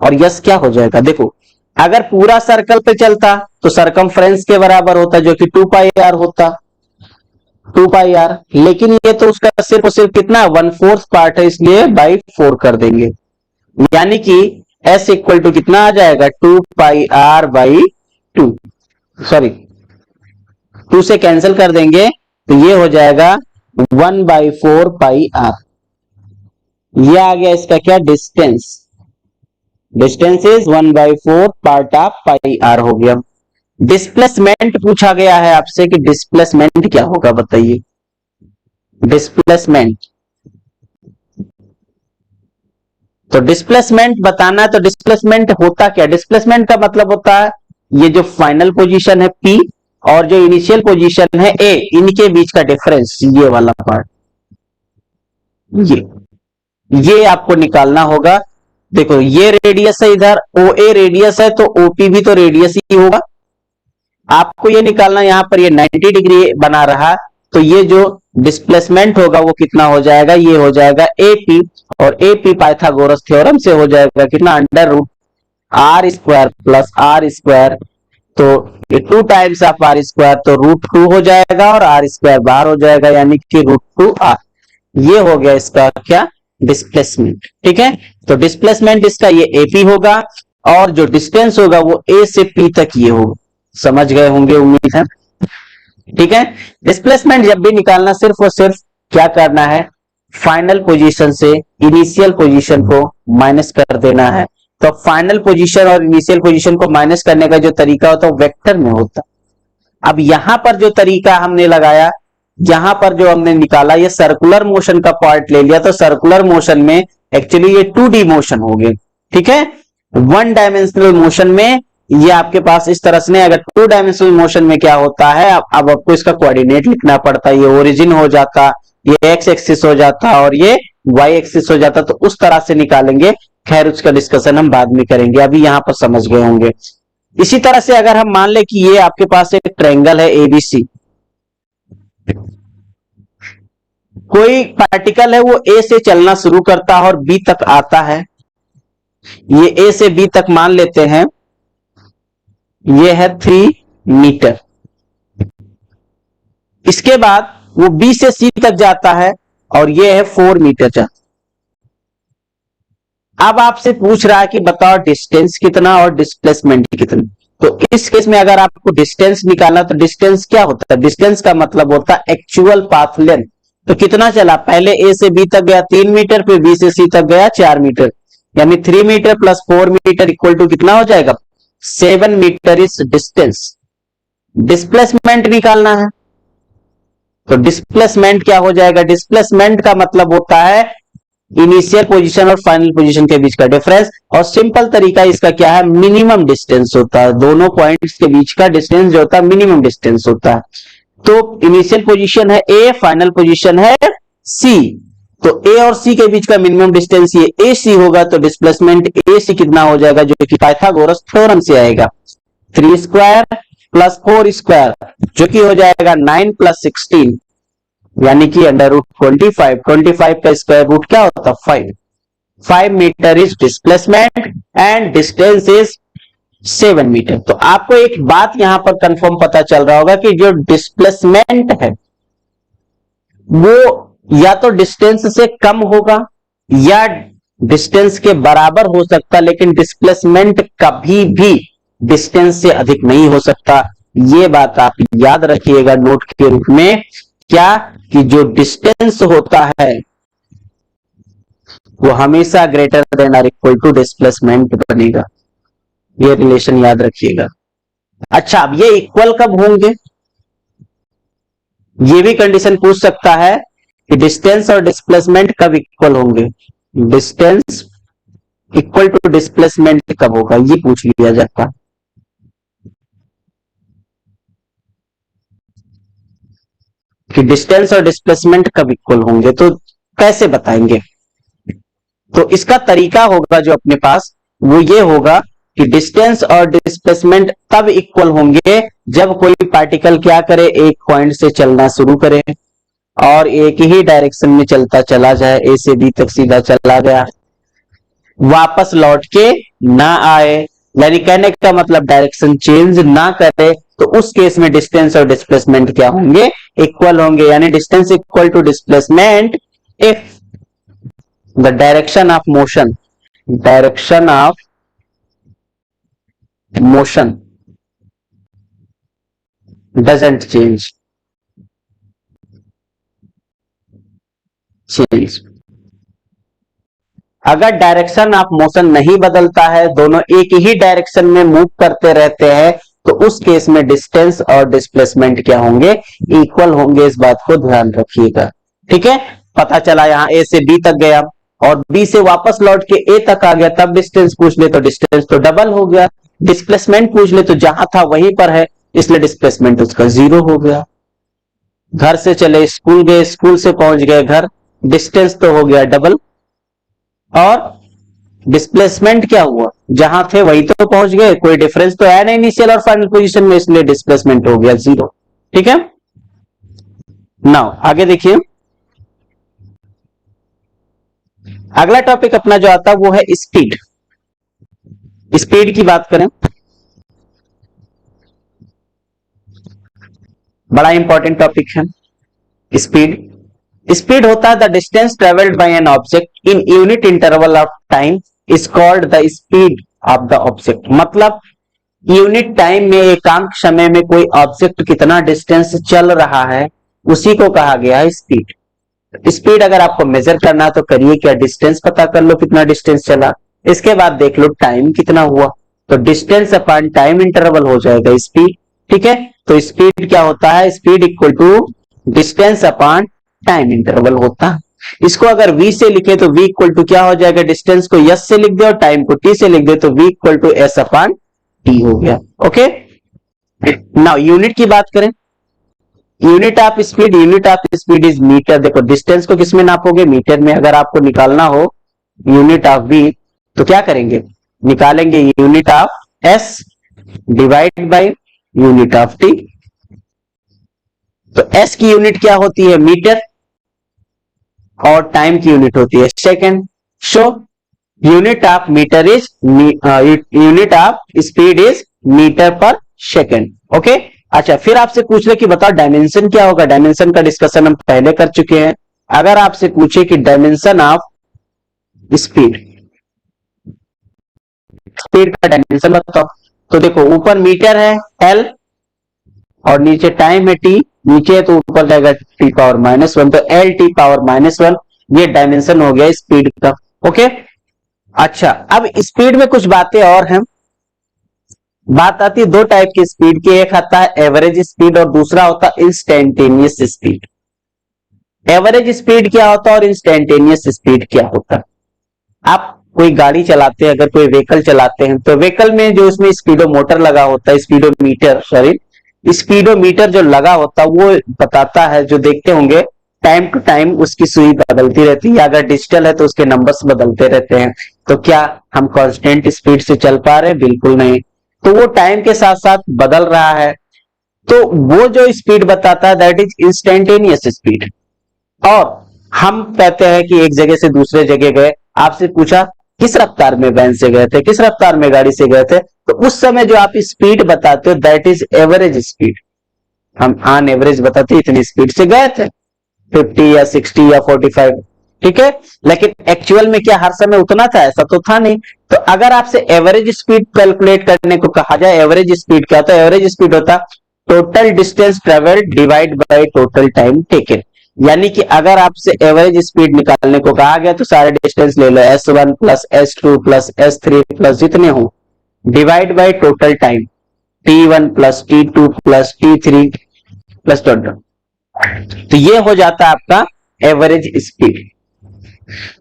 और यस क्या हो जाएगा, देखो अगर पूरा सर्कल पे चलता तो सरकमफ्रेंस के बराबर होता, जो कि 2 पाई आर होता, 2 पाई आर, लेकिन ये तो उसका सिर्फ और सिर्फ कितना 1/4 पार्ट है, इसलिए बाई 4 कर देंगे, यानी कि एस इक्वल टू कितना आ जाएगा, 2 पाई आर बाई 2, सॉरी 2 से कैंसिल कर देंगे, तो ये हो जाएगा 1/4 पाई आर। ये आ गया इसका क्या, distance. Distance is 1/4 part of pi r हो गया। डिस्प्लेसमेंट पूछा गया है आपसे कि डिस्प्लेसमेंट क्या होगा, बताइए। डिस्प्लेसमेंट, तो डिस्प्लेसमेंट बताना है, तो डिस्प्लेसमेंट होता क्या, डिस्प्लेसमेंट का मतलब होता है ये जो फाइनल पोजीशन है P और जो इनिशियल पोजीशन है A, इनके बीच का डिफरेंस, ये वाला पार्ट, ये आपको निकालना होगा। देखो ये रेडियस है, इधर OA रेडियस है, तो OP भी तो रेडियस ही होगा। आपको ये निकालना, यहां पर ये 90 डिग्री बना रहा, तो ये जो डिस्प्लेसमेंट होगा वो कितना हो जाएगा, ये हो जाएगा AP, और AP पाइथागोरस थ्योरम से हो जाएगा कितना, under root r square plus r square, तो ये 2 टाइम्स ऑफ आर स्क्वायर, तो √2 हो जाएगा, और आर स्क्वायर बाहर हो जाएगा, यानी कि √2r। ये हो गया इसका क्या, डिस्प्लेसमेंट। ठीक है, तो डिस्प्लेसमेंट इसका ये AP होगा, और जो डिस्टेंस होगा वो A से P तक ये होगा। समझ गए होंगे उम्मीद है। ठीक है, डिस्प्लेसमेंट जब भी निकालना, सिर्फ और सिर्फ क्या करना है, फाइनल पोजीशन से इनिशियल पोजीशन को माइनस कर देना है। तो फाइनल पोजीशन और इनिशियल पोजीशन को माइनस करने का जो तरीका होता है वो वेक्टर में होता। अब यहां पर जो तरीका हमने लगाया, यहां पर जो हमने निकाला, ये सर्कुलर मोशन का पार्ट ले लिया, तो सर्कुलर मोशन में एक्चुअली ये 2D मोशन हो गए। ठीक है, 1 डायमेंशनल मोशन में ये आपके पास इस तरह से, अगर 2 डायमेंशनल मोशन में क्या होता है, अब आपको इसका कोऑर्डिनेट लिखना पड़ता है, ये ओरिजिन हो जाता, ये एक्स एक्सिस हो जाता और ये वाई एक्सिस हो जाता, तो उस तरह से निकालेंगे। खैर उसका डिस्कशन हम बाद में करेंगे, अभी यहां पर समझ गए होंगे। इसी तरह से अगर हम मान ले कि ये आपके पास एक ट्रायंगल है ABC, कोई पार्टिकल है वो A से चलना शुरू करता है और B तक आता है, ये A से B तक मान लेते हैं ये है 3 मीटर। इसके बाद वो B से C तक जाता है और ये है 4 मीटर जाता। अब आपसे पूछ रहा है कि बताओ डिस्टेंस कितना और डिस्प्लेसमेंट कितना। तो इस केस में अगर आपको डिस्टेंस निकालना, तो डिस्टेंस क्या होता है, डिस्टेंस का मतलब होता है एक्चुअल पाथ लेंथ। तो कितना चला, पहले A से B तक गया 3 मीटर, फिर B से C तक गया 4 मीटर, यानी 3 metre plus 4 metre equal to कितना हो जाएगा 7 मीटर इज डिस्टेंस, डिस्प्लेसमेंट निकालना है। तो डिस्प्लेसमेंट क्या हो जाएगा, डिस्प्लेसमेंट का मतलब होता है इनिशियल पोजीशन और फाइनल पोजीशन के बीच का डिफरेंस, और सिंपल तरीका इसका क्या है, मिनिमम डिस्टेंस होता है, दोनों पॉइंट्स के बीच का डिस्टेंस जो होता है मिनिमम डिस्टेंस होता है। तो इनिशियल पोजीशन है ए, फाइनल पोजीशन है सी, तो ए और सी के बीच का मिनिमम डिस्टेंस ये ए सी होगा, तो डिस्प्लेसमेंट ए सी कितना हो जाएगा, जो कि पाइथागोरस थ्योरम से आएगा, 3 स्क्वायर प्लस 4 स्क्वायर, जो कि हो जाएगा 9 प्लस 16, यानी कि अंडर रूट 25, 25 का स्क्वायर रूट क्या होता है 5, 5 metre is displacement and distance is 7 metre. तो आपको एक बात यहां पर कंफर्म पता चल रहा होगा कि जो डिस्प्लेसमेंट है वो या तो डिस्टेंस से कम होगा या डिस्टेंस के बराबर हो सकता, लेकिन डिस्प्लेसमेंट कभी भी डिस्टेंस से अधिक नहीं हो सकता। ये बात आप याद रखिएगा नोट के रूप में, क्या कि जो डिस्टेंस होता है वो हमेशा ग्रेटर देन और इक्वल टू डिस्प्लेसमेंट बनेगा, ये रिलेशन याद रखिएगा। अच्छा, अब ये इक्वल कब होंगे, ये भी कंडीशन पूछ सकता है कि डिस्टेंस और डिस्प्लेसमेंट कब इक्वल होंगे, डिस्टेंस इक्वल टू डिस्प्लेसमेंट कब होगा, ये पूछ लिया जाता। कि डिस्टेंस और डिस्प्लेसमेंट कब इक्वल होंगे, तो कैसे बताएंगे। तो इसका तरीका होगा जो अपने पास वो ये होगा कि डिस्टेंस और डिस्प्लेसमेंट तब इक्वल होंगे जब कोई पार्टिकल क्या करे, एक पॉइंट से चलना शुरू करे और एक ही डायरेक्शन में चलता चला जाए, ए से बी तक सीधा चला गया, वापस लौट के ना आए, यानी कहने का मतलब डायरेक्शन चेंज ना करे, तो उस केस में डिस्टेंस और डिस्प्लेसमेंट क्या होंगे, इक्वल होंगे। यानी distance equal to displacement if the direction of motion, direction of motion doesn't change, अगर डायरेक्शन ऑफ मोशन नहीं बदलता है, दोनों एक ही डायरेक्शन में मूव करते रहते हैं, तो उस केस में डिस्टेंस और डिस्प्लेसमेंट क्या होंगे, इक्वल होंगे। इस बात को ध्यान रखिएगा, ठीक है। पता चला यहां ए से बी तक गया और बी से वापस लौट के ए तक आ गया, तब डिस्टेंस पूछ ले तो डिस्टेंस तो डबल हो गया, डिस्प्लेसमेंट पूछ ले तो जहां था वहीं पर है, इसलिए डिस्प्लेसमेंट उसका 0 हो गया। घर से चले स्कूल गए, स्कूल से पहुंच गए घर, डिस्टेंस तो हो गया डबल और डिस्प्लेसमेंट क्या हुआ, जहां थे वहीं तो पहुंच गए, कोई डिफरेंस तो है नहीं इनिशियल और फाइनल पोजीशन में, इसलिए डिस्प्लेसमेंट हो गया 0, ठीक है। नाउ आगे देखिए, अगला टॉपिक अपना जो आता है वो है स्पीड। स्पीड की बात करें, बड़ा इंपॉर्टेंट टॉपिक है स्पीड। स्पीड होता है the distance travelled by an object in unit interval of time is called the speed of the object. मतलब यूनिट टाइम में, एकांक समय में कोई ऑब्जेक्ट कितना डिस्टेंस चल रहा है, उसी को कहा गया है स्पीड। स्पीड अगर आपको मेजर करना तो करिए क्या, डिस्टेंस पता कर लो कितना डिस्टेंस चला, इसके बाद देख लो टाइम कितना हुआ, तो डिस्टेंस अपॉन टाइम इंटरवल हो जाएगा स्पीड, ठीक है। तो स्पीड क्या होता है, speed equal to distance upon time interval होता है। इसको अगर v से लिखे तो v इक्वल टू क्या हो जाएगा, डिस्टेंस को s से लिख दे और टाइम को t से लिख दे, तो v equal to s upon t हो गया, ओके। नाउ यूनिट की बात करें, unit of speed, unit of speed is metre. देखो डिस्टेंस को किसमें नापोगे, मीटर में। अगर आपको निकालना हो यूनिट ऑफ v तो क्या करेंगे, निकालेंगे unit of s divide by unit of t। तो s की यूनिट क्या होती है, मीटर, और टाइम की यूनिट होती है second. So unit of metre is unit of speed is metre per second, okay. अच्छा, फिर आपसे पूछ ले कि बताओ डायमेंशन क्या होगा। डायमेंशन का डिस्कशन हम पहले कर चुके हैं। अगर आपसे पूछे कि डायमेंशन ऑफ स्पीड, स्पीड का डायमेंशन बताओ, तो देखो ऊपर मीटर है l और नीचे टाइम है t, नीचे तो ऊपर जाएगा t पावर -1, तो l t पावर -1, ये डायमेंशन हो गया स्पीड का, ओके। अच्छा, अब स्पीड में कुछ बातें और हैं। बात आती है दो टाइप की स्पीड की, एक आता है एवरेज स्पीड और दूसरा होता है इंस्टेंटेनियस स्पीड। एवरेज स्पीड क्या होता है और इंस्टेंटेनियस स्पीड क्या होता है? आप कोई गाड़ी चलाते हैं, अगर कोई व्हीकल चलाते हैं तो व्हीकल में जो उसमें स्पीडोमीटर लगा होता है, स्पीडोमीटर सॉरी, स्पीडोमीटर जो लगा होता है वो बताता है, जो देखते होंगे टाइम टू टाइम उसकी सुई बदलती रहती है, अगर डिजिटल है तो उसके नंबर्स बदलते रहते हैं। तो क्या हम कांस्टेंट स्पीड से चल पा रहे हैं? बिल्कुल नहीं। तो वो टाइम के साथ साथ बदल रहा है। तो वो जो स्पीड बताता है दैट इज इंस्टेंटेनियस स्पीड। और हम कहते हैं कि एक जगह से दूसरे जगह गए, आपसे पूछा किस रफ्तार में वैन से गए थे, किस रफ्तार में गाड़ी से गए थे, तो उस समय जो आप स्पीड बताते हो दैट इज एवरेज स्पीड। हम ऑन एवरेज बताते इतनी स्पीड से गए थे, 50 या 60 या 45, ठीक है। लेकिन एक्चुअल में क्या हर समय उतना था? ऐसा तो था नहीं। तो अगर आपसे एवरेज स्पीड कैलकुलेट करने को कहा जाए, एवरेज स्पीड क्या होता है? एवरेज स्पीड होता total distance travel divide by total time taken. यानी कि अगर आपसे एवरेज स्पीड निकालने को कहा गया तो सारे डिस्टेंस ले लो, S1 plus S2 plus S3 plus जितने हो, divide by total time, T1 plus T2 plus T3 plus total. तो ये हो जाता है आपका एवरेज स्पीड।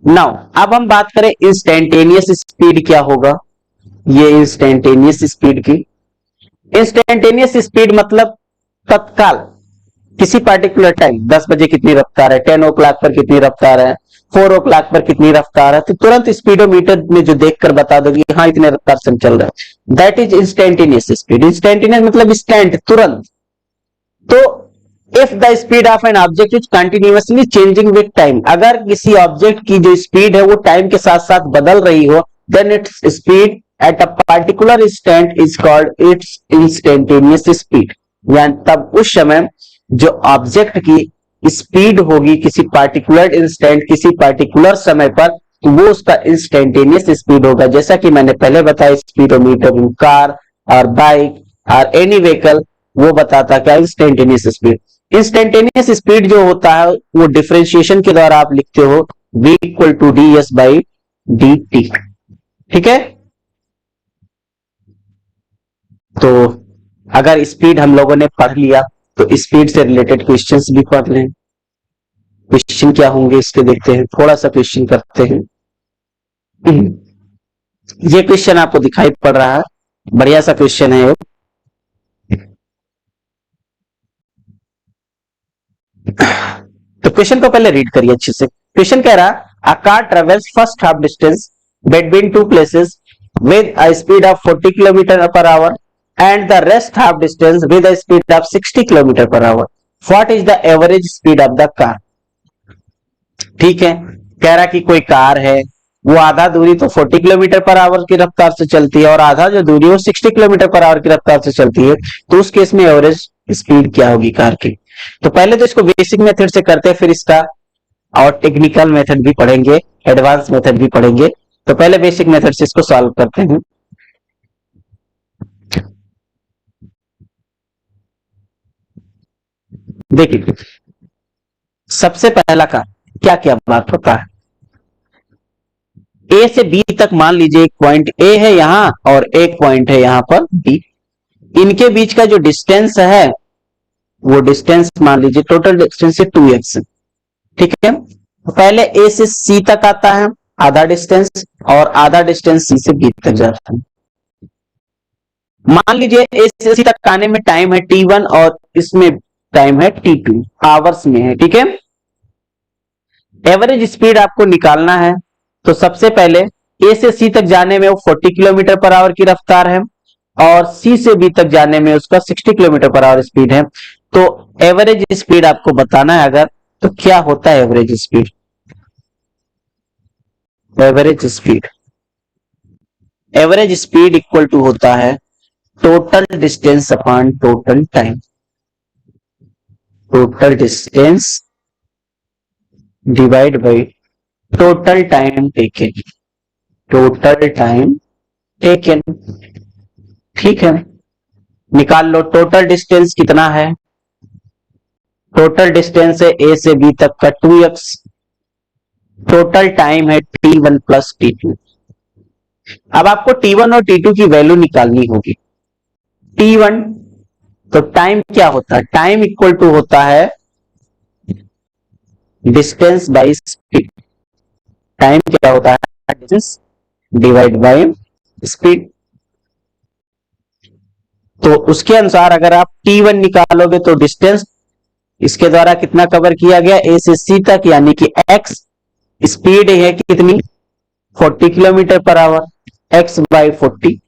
नाउ अब हम बात करें इंस्टेंटेनियस स्पीड क्या होगा। ये इंस्टेंटेनियस स्पीड की, इंस्टेंटेनियस स्पीड मतलब तत्काल, किसी पार्टिकुलर टाइम 10 बजे कितनी रफ्तार है, 10 ओ क्लॉक पर कितनी रफ्तार है, 4 ओ क्लॉक पर कितनी रफ्तार है, तो तुरंत स्पीडोमीटर में जो देखकर बता दोगे हाँ इतने रफ्तार से चल रहा है, that is instantaneous speed. Instantaneous मतलब इंस्टेंट, तुरंत। तो if the speed of an object is continuously changing with time, अगर किसी ऑब्जेक्ट की जो स्पीड है वो टाइम के साथ साथ बदल रही हो, then it's speed at a particular instant is called it's instantaneous speed. यानी तब उस समय जो ऑब्जेक्ट की स्पीड होगी किसी पार्टिकुलर इंस्टेंट, किसी पार्टिकुलर समय पर, तो वो उसका इंस्टेंटेनियस स्पीड होगा। जैसा कि मैंने पहले बताया, स्पीडोमीटर इन कार और बाइक और एनी व्हीकल वो बताता क्या? Instantaneous speed. इंस्टेंटेनियस स्पीड जो होता है वो डिफरेंशिएशन के द्वारा आप लिखते हो v equal to D S by D T, ठीक है। तो अगर स्पीड हम लोगों ने पढ़ लिया तो स्पीड से रिलेटेड क्वेश्चंस भी पढ़ लें। क्वेश्चन क्या होंगे इसके देखते हैं, थोड़ा सा क्वेश्चन करते हैं। ये क्वेश्चन आपको दिखाई पड़ रहा है, बढ़िया सा क्वेश्चन है। तो क्वेश्चन को पहले रीड करिए अच्छे से। क्वेश्चन कह रहा a car travels first half distance between two places with a speed of 40 kilometre per hour and the rest half distance with a speed of 60 kilometre per hour. What is the average speed of the car? ठीक है, कह रहा कि कोई car है, वो आधा दूरी तो 40 किलोमीटर पर आवर की रफ्तार से चलती है और आधा जो दूरी वो 60 किलोमीटर पर आवर की रफ्तार से चलती है। तो उस केस में एवरेज स्पीड क्या होगी कार की? तो पहले तो इसको बेसिक मेथड से करते हैं, फिर इसका और टेक्निकल मेथड भी पढ़ेंगे, एडवांस मेथड भी पढ़ेंगे। तो पहले बेसिक मेथड से इसको सॉल्व करते हैं। देखिए, सबसे पहला का क्या क्या बात होता है, ए से बी तक मान लीजिए एक पॉइंट ए है यहां और एक पॉइंट है यहां पर बी। इनके बीच का जो डिस्टेंस है वो डिस्टेंस मान लीजिए टोटल डिस्टेंस है 2x, ठीक है। तो पहले ए से सी तक आता है आधा डिस्टेंस और आधा डिस्टेंस सी से बी तक जाता है। मान लीजिए ए से सी तक आने में टाइम है t1 और इसमें टाइम है t2, आवर्स में है, ठीक है। एवरेज स्पीड आपको निकालना है तो सबसे पहले ए से सी तक जाने में वो 40 किलोमीटर पर आवर की रफ्तार है और सी से बी तक जाने में उसका 60 किलोमीटर पर आवर स्पीड है। तो एवरेज स्पीड आपको बताना है अगर, तो क्या होता है average speed? Average speed, average speed equal to होता है total distance upon total time. Total distance divide by total time taken, total time taken, ठीक है। निकाल लो टोटल डिस्टेंस कितना है, टोटल डिस्टेंस है ए से बी तक का 2x, टोटल टाइम है t1 प्लस t2। अब आपको t1 और t2 की वैल्यू निकालनी होगी। T1, तो टाइम क्या होता है? टाइम इक्वल टू होता है डिस्टेंस बाय स्पीड। टाइम क्या होता है? Distance divide by speed. तो उसके अनुसार अगर आप T1 निकालोगे तो डिस्टेंस इसके द्वारा कितना कवर किया गया? A से C तक, यानी कि x। स्पीड है कितनी? 40 kilometre per hour, x by 40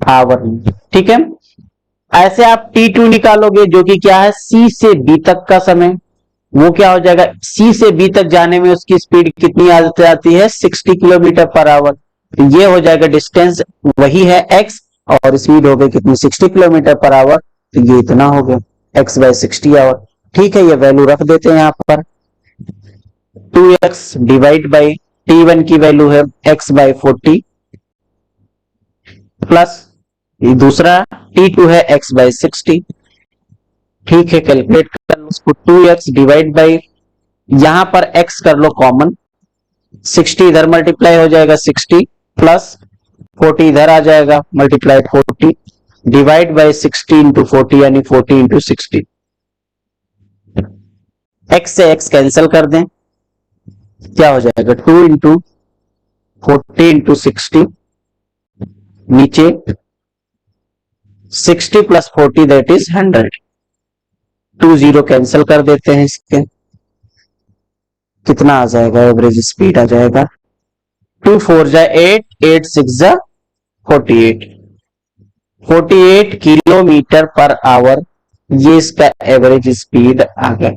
our. ठीक है। ऐसे आप T2 निकालोगे जो कि क्या है? C से B तक का समय। वो क्या हो जाएगा? C से B तक जाने में उसकी स्पीड कितनी आ जाती है? 60 किलोमीटर पर आवर। तो ये हो जाएगा डिस्टेंस वही है x, और स्पीड हो गई कितनी? 60 किलोमीटर पर आवर। तो ये इतना हो गया x बाय 60 आवर। ठीक है, ये वैल्यू रख देते हैं यहां पर। 2x डिवाइड बाई T1 की वैल्यू है x बाय 40, प्लस ये दूसरा T2 है x बाय 60। ठीक है, कैलकुलेट कर लो उसको। 2x डिवाइड बाई, यहां पर x कर लो कॉमन, 60 इधर मल्टीप्लाई हो जाएगा 60, प्लस 40 इधर आ जाएगा मल्टीप्लाई 40, डिवाइड बाई 60 इंटू 40, यानी 40 इंटू 60। x से x कैंसिल कर दें, क्या हो जाएगा? 2 इंटू 40 इंटू 60, नीचे 60 प्लस 40 दैट इज 100। 2 0 कैंसिल कर देते हैं इसके, कितना आ जाएगा? एवरेज स्पीड आ जाएगा 2 4 जा 8, 8 6 जा 48, 48 किलोमीटर पर आवर। ये इसका एवरेज स्पीड आ गया।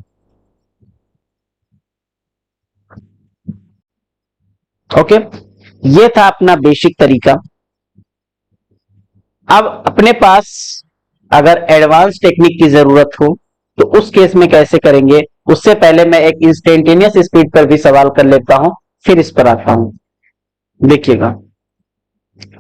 ओके, ये था अपना बेसिक तरीका। अब अपने पास अगर एडवांस टेक्निक की जरूरत हो तो उस केस में कैसे करेंगे? उससे पहले मैं एक इंस्टेंटेनियस स्पीड पर भी सवाल कर लेता हूं, फिर इस पर आता हूं। देखिएगा,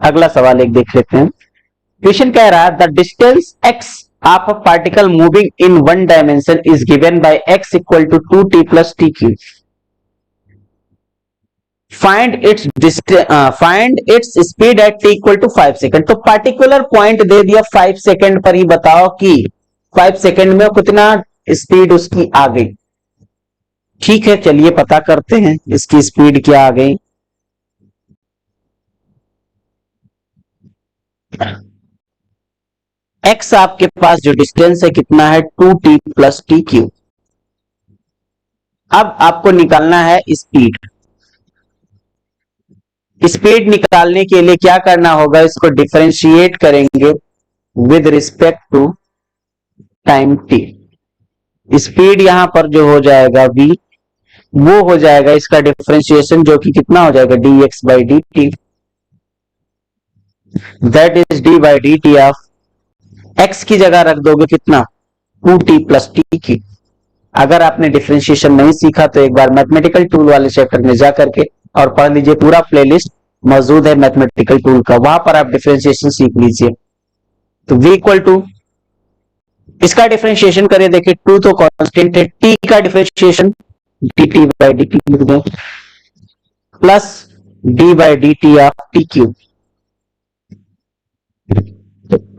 अगला सवाल एक देख लेते हैं। क्वेश्चन कह रहा है the distance x of a particle moving in one dimension is given by x equal to 2t plus T cube. Find its speed at t equal to 5 second. तो पर्टिकुलर पॉइंट दे दिया 5 second पर, ही बताओ कि 5 second में कितना speed उसकी आ गई। ठीक है, चलिए पता करते हैं इसकी स्पीड क्या आ गई। x आपके पास जो डिस्टेंस है कितना है? 2t plus T Q. अब आपको निकालना है स्पीड। स्पीड निकालने के लिए क्या करना होगा? इसको डिफरेंशिएट करेंगे with respect to time t। Speed यहां पर जो हो जाएगा v, वो हो जाएगा इसका डिफरेंशिएशन, जो कि कितना हो जाएगा? dx by D T, that is d by D T of x की जगह रख दोगे कितना? 2t प्लस टी की। अगर आपने डिफरेंशिएशन नहीं सीखा तो एक बार मैथमेटिकल टूल वाले चैप्टर में जाकर के और पढ़ लीजिए, पूरा प्लेलिस्ट मौजूद है मैथमेटिकल टूल का, वहां पर आप डिफरेंशिएशन सीख लीजिए। तो v इक्वल टू, इसका डिफरेंशिएशन करें, देखिए 2 तो कांस्टेंट है, t का डिफरेंशिएशन dt बाई dt लिख दें, plus d by dt of T cube.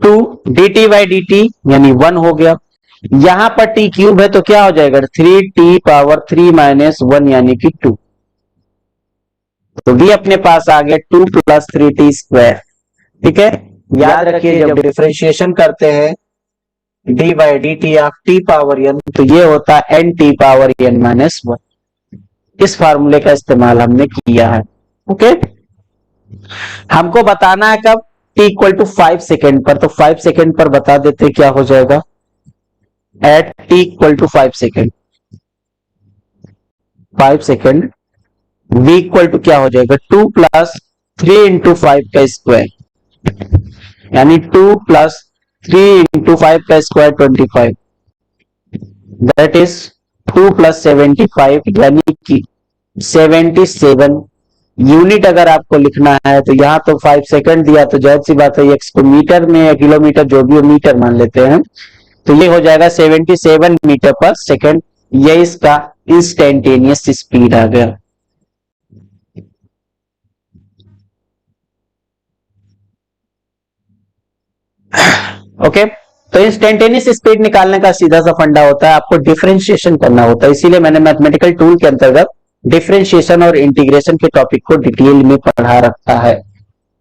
2 dt by dt यानी 1 हो गया। यहां पर टी क्यूब है तो क्या हो जाएगा? 3t पावर 3 माइनस 1 यानी कि 2। तो v अपने पास आ गया 2 प्लस 3t स्क्वायर। ठीक है, याद रखिए जब डिफरेंशिएशन करते हैं d by D T of t power n, तो ये होता है n t power n minus 1। इस फार्मूले का इस्तेमाल हमने किया है। ओके, हमको बताना है कब? t इक्वल टू 5 सेकेंड पर। तो 5 सेकेंड पर बता देते क्या हो जाएगा? At t equal to 5 second, 5 second v equal to क्या हो जाएगा? 2 प्लस 3 इंटू 5 का स्क्वायर, यानी 2 प्लस 3 इंटू 5 का स्क्वायर 25, दैट इज 2 प्लस 75 यानी कि 77 यूनिट। अगर आपको लिखना है तो यहां तो 5 सेकंड दिया, तो जाहिर सी बात है एक्स को मीटर में या किलोमीटर जो भी हो, मीटर मान लेते हैं, तो ये हो जाएगा 77 मीटर पर सेकंड। ये इसका इंस्टेंटेनियस स्पीड आ गया। ओके, तो इंस्टेंटेनियस स्पीड निकालने का सीधा सा फंडा होता है, आपको डिफरेंशिएशन करना होता है। इसीलिए मैंने मैथमेटिकल टूल के अंतर्गत डिफरेंशिएशन और इंटीग्रेशन के टॉपिक को डिटेल में पढ़ा रखा है।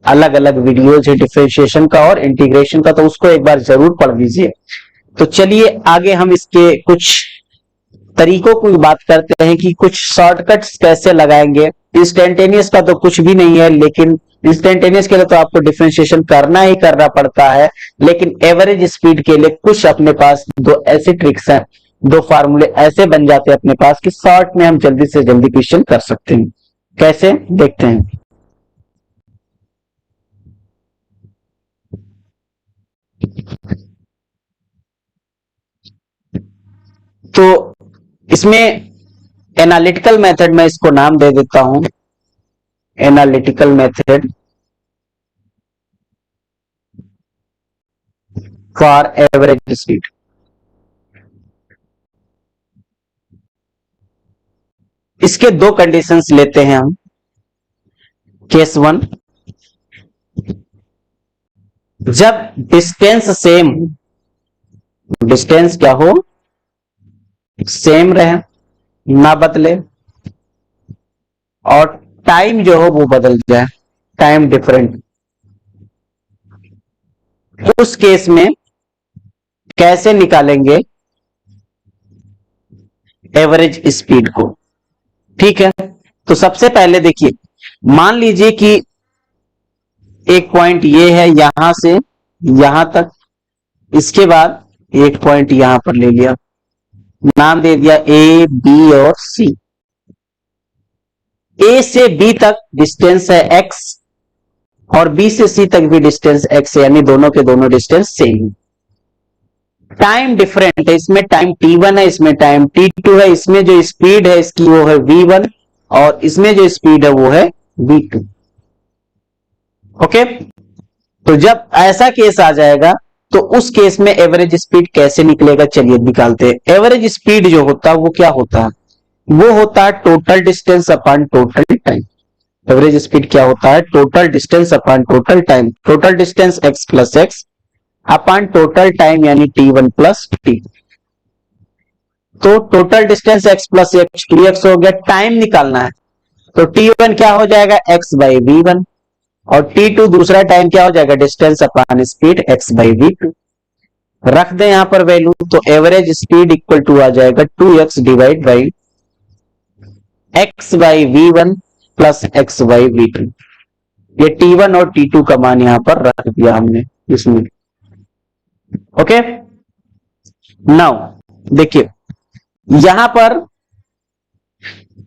अलग अलग वीडियोज है डिफरेंशिएशन का और इंटीग्रेशन का, तो उसको एक बार जरूर पढ़ लीजिए। तो चलिए आगे हम इसके कुछ तरीकों की बात करते हैं कि कुछ शॉर्टकट्स कैसे लगाएंगे। इंस्टेंटेनियस का तो कुछ भी नहीं है, लेकिन इंस्टेंटेनियस के लिए तो आपको डिफरेंशिएशन करना ही करना पड़ता है, लेकिन एवरेज स्पीड के लिए कुछ अपने पास दो ऐसे ट्रिक्स हैं, दो फार्मूले ऐसे बन जाते हैं अपने पास कि शॉर्ट में हम जल्दी से जल्दी क्वेश्चन कर सकते हैं। कैसे, देखते हैं। तो इसमें एनालिटिकल मेथड में इसको नाम दे देता हूं, analytical method for average speed. इसके दो कंडीशंस लेते हैं हम। केस 1, जब डिस्टेंस सेम, डिस्टेंस क्या हो, सेम रहे, ना बदले, और टाइम जो हो वो बदल जाए, टाइम डिफरेंट। उस केस में कैसे निकालेंगे एवरेज स्पीड को? ठीक है, तो सबसे पहले देखिए, मान लीजिए कि एक पॉइंट ये है यहां से यहां तक, इसके बाद एक पॉइंट यहां पर ले लिया, नाम दे दिया ए, बी और सी। ए से बी तक डिस्टेंस है x और बी से सी तक भी डिस्टेंस x है, यानी दोनों के दोनों डिस्टेंस सेम। टाइम डिफरेंट है, इसमें टाइम t1 है, इसमें टाइम t2 है, इसमें जो स्पीड है इसकी वो है v1 और इसमें जो स्पीड है वो है v2। ओके, तो जब ऐसा केस आ जाएगा तो उस केस में एवरेज स्पीड कैसे निकलेगा, चलिए निकालते हैं। एवरेज स्पीड जो होता है वो क्या होता है, वो होता है total distance upon total time. Average speed क्या होता है, total distance upon total time. Total distance x plus x upon total time यानी t1 प्लस t। तो total distance x plus x 2x हो गया, टाइम निकालना है तो t1 क्या हो जाएगा, x बाई v1, और t2 दूसरा टाइम क्या हो जाएगा, distance upon speed x by v2। रख दे यहां पर वैल्यू, तो एवरेज स्पीड इक्वल टू आ जाएगा 2x divide by x by v1 plus x by v2। ये t1 और t2 का मान यहां पर रख दिया हमने इसमें। ओके, नाउ देखिए यहां पर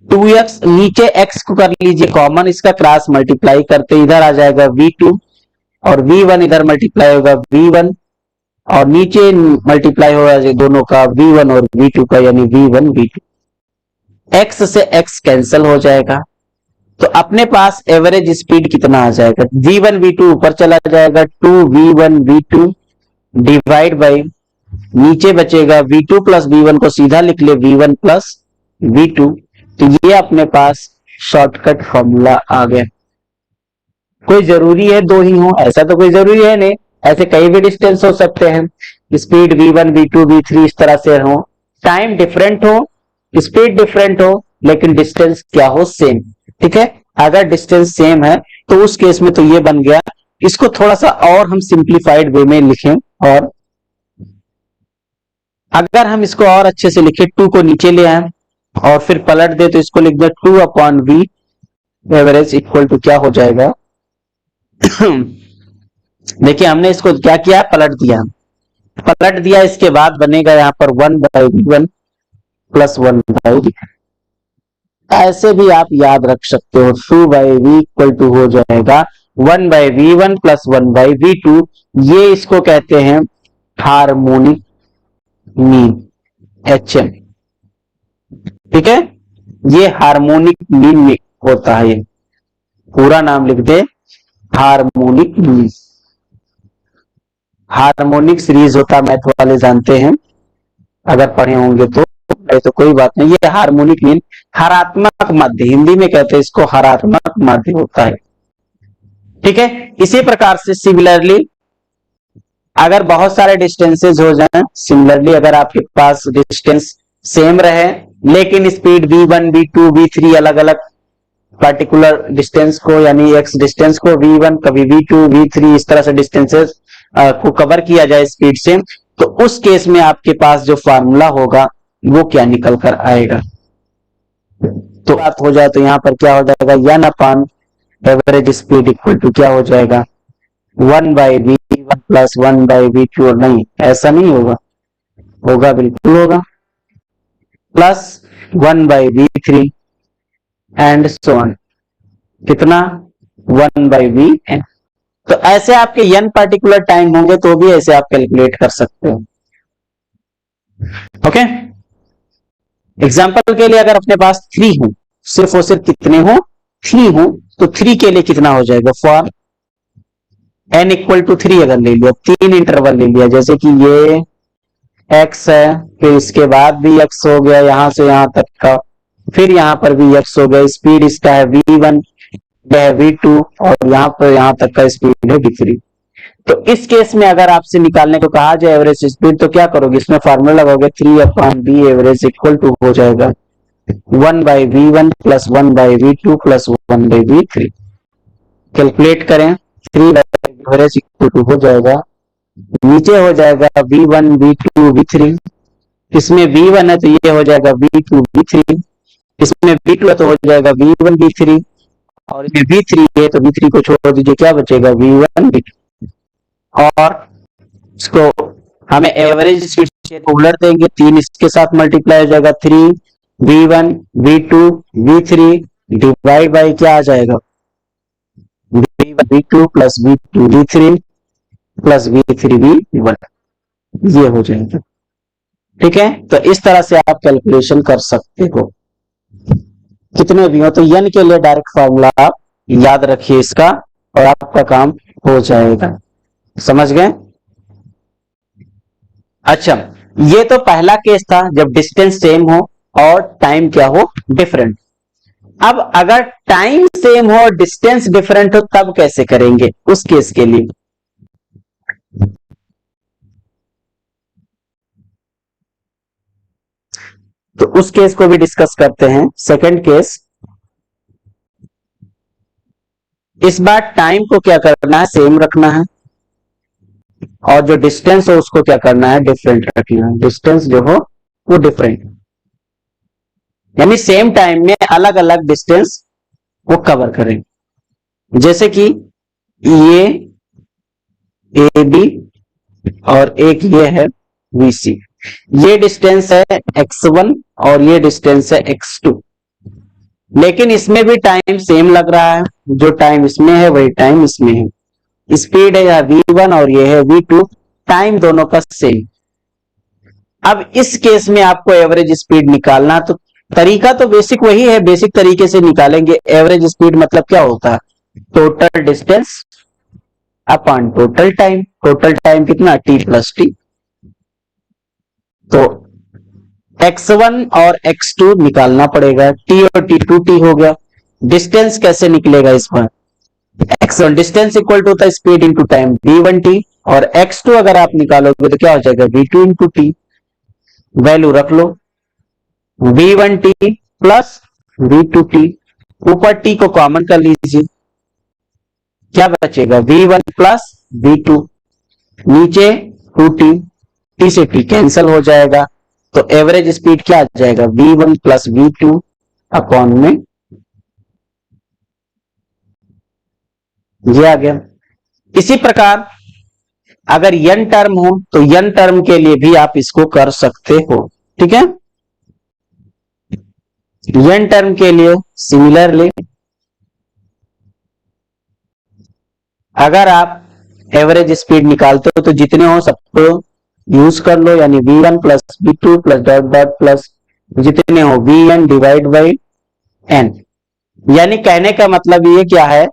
2x, नीचे x को कर लीजिए कॉमन, इसका क्रॉस मल्टीप्लाई करते इधर आ जाएगा v2 और v1 इधर मल्टीप्लाई होगा v1 और नीचे मल्टीप्लाई होगा दोनों का v1 और v2 का, यानी v1 v2। x से x कैंसिल हो जाएगा, तो अपने पास एवरेज स्पीड कितना आ जाएगा, v1 v2 ऊपर चला जाएगा, 2v1 v2 डिवाइड बाई नीचे बचेगा v2 प्लस v1 को सीधा लिख ले v1 प्लस v2। तो ये अपने पास शॉर्टकट फॉर्मूला आ गया। कोई जरूरी है दो ही हो, ऐसा तो कोई जरूरी है नहीं, ऐसे कई भी डिस्टेंस हो सकते हैं, स्पीड v1 v2 v3 इस तरह से हो, टाइम डिफरेंट हो, स्पीड डिफरेंट हो, लेकिन डिस्टेंस क्या हो, सेम। ठीक है, अगर डिस्टेंस सेम है तो उस केस में तो ये बन गया। इसको थोड़ा सा और हम सिंप्लीफाइड वे में लिखें, और अगर हम इसको और अच्छे से लिखें, 2 को नीचे ले आए और फिर पलट दे तो इसको लिख दे 2 upon v average equal to क्या हो जाएगा देखिए हमने इसको क्या किया, पलट दिया, इसके बाद बनेगा यहां पर 1 by v1 plus 1 by v। ऐसे भी आप याद रख सकते हो, 2 बाई v इक्वल टू हो जाएगा 1 by v1 plus 1 by v2। ये इसको कहते हैं हार्मोनिक मीन, HM। ठीक है, ये हार्मोनिक मीन होता है, ये पूरा नाम लिख दे, हार्मोनिक मीन। हार्मोनिक सीरीज होता है, मैथ वाले जानते हैं अगर पढ़े होंगे तो कोई बात नहीं। ये हार्मोनिक मीन हरात्मक माध्य, हिंदी में कहते हैं इसको हरात्मक माध्य होता है। ठीक है, इसी प्रकार से सिमिलरली अगर बहुत सारे डिस्टेंसेज हो जाएं, सिमिलरली अगर आपके पास डिस्टेंस सेम रहे लेकिन स्पीड v1 v2 v3 अलग अलग पर्टिकुलर डिस्टेंस को यानी x डिस्टेंस को v1 कभी v2 v3 इस तरह से डिस्टेंसेस को कवर किया जाए स्पीड से, तो उस केस में आपके पास जो फार्मूला होगा वो क्या निकल कर आएगा। तो बात हो जाए तो यहां पर क्या हो जाएगा, n upon average speed equal to क्या हो जाएगा 1/v1 प्लस 1/v2। और नहीं, ऐसा नहीं होगा, होगा बिल्कुल होगा, plus 1/v3 and so on, कितना 1/vn। तो ऐसे आपके n पर्टिकुलर टाइम होंगे तो भी ऐसे आप कैलकुलेट कर सकते हो। ओके, एग्जाम्पल के लिए अगर अपने पास 3 हो, सिर्फ और सिर्फ कितने हो 3 हो, तो 3 के लिए कितना हो जाएगा, फॉर n इक्वल टू 3 अगर ले लिया, 3 इंटरवल ले लिया, जैसे कि ये x है, फिर इसके बाद भी x हो गया यहां से यहां तक का, फिर यहां पर भी x हो गया, स्पीड इसका है v1, यह है v2 और यहां पर यहां तक का स्पीड है v3। तो इस केस में अगर आपसे निकालने को कहा जाए एवरेज स्पीड तो क्या करोगे, इसमें फार्मूला लगाओगे 3/b एवरेज इक्वल टू हो जाएगा 1/v1 plus 1/v2 plus 1/v3। Calculate करें, 3 एवरेज इक्वल टू हो जाएगा, नीचे हो जाएगा v1 v2 v3, इसमें v1 है तो ये हो जाएगा v2 v3, इसमें v2 है तो हो जाएगा v1 v3, और इसमें v3 है तो v3 को छोड़ दीजिए, क्या बचेगा v1 v2। और इसको हमें एवरेज स्पीड को उलट देंगे, 3 इसके साथ मल्टीप्लाई हो जाएगा, 3 v1 v2 v3 divide by क्या आ जाएगा v1 v2 plus v2 v3 plus v3 v1, ये हो जाएगा। ठीक है, तो इस तरह से आप कैलकुलेशन कर सकते हो कितने भी हो। तो n के लिए डायरेक्ट फॉर्मूला आप याद रखिए इसका और आपका काम हो जाएगा, समझ गए। अच्छा, ये तो पहला केस था जब डिस्टेंस सेम हो और टाइम क्या हो, डिफरेंट। अब अगर टाइम सेम हो और डिस्टेंस डिफरेंट हो तब कैसे करेंगे उस केस के लिए। तो उस केस को भी डिस्कस करते हैं। सेकंड केस, इस बार टाइम को क्या करना है, सेम रखना है और जो डिस्टेंस हो उसको क्या करना है, डिफरेंट रखना है। डिस्टेंस जो हो वो डिफरेंट, यानी सेम टाइम में अलग अलग डिस्टेंस वो कवर करेंगे। जैसे कि ये ए बी और एक ये है वी सी, ये डिस्टेंस है x1 और ये डिस्टेंस है x2, लेकिन इसमें भी टाइम सेम लग रहा है, जो टाइम इसमें है वही टाइम इसमें है। स्पीड है यह v1 और ये है v2, टाइम दोनों का सेम। अब इस केस में आपको एवरेज स्पीड निकालना, तो तरीका तो बेसिक वही है, बेसिक तरीके से निकालेंगे। एवरेज स्पीड मतलब क्या होता है, total distance upon total time. Total time कितना, t प्लस टी। तो x1 और x2 निकालना पड़ेगा, t और t 2t हो गया। डिस्टेंस कैसे निकलेगा इस पर, x1 डिस्टेंस इक्वल टू होता है स्पीड इंटू टाइम v1t, और x2 अगर आप निकालोगे तो क्या हो जाएगा v2 इंटू टी। वैल्यू रख लो, v1t प्लस v2t, ऊपर t को कॉमन कर लीजिए, क्या बचेगा v1 प्लस v2, नीचे 2t, t से t कैंसिल हो जाएगा, तो एवरेज स्पीड क्या आ जाएगा v1 प्लस v2 अपॉन में ये आ गया। इसी प्रकार अगर n टर्म हो तो n टर्म के लिए भी आप इसको कर सकते हो। ठीक है, n टर्म के लिए सिमिलरली अगर आप एवरेज स्पीड निकालते हो तो जितने हो सबको यूज कर लो, यानी v1 plus v2 plus dot dot plus जितने हो vn डिवाइड बाई n। यानी कहने का मतलब ये क्या है,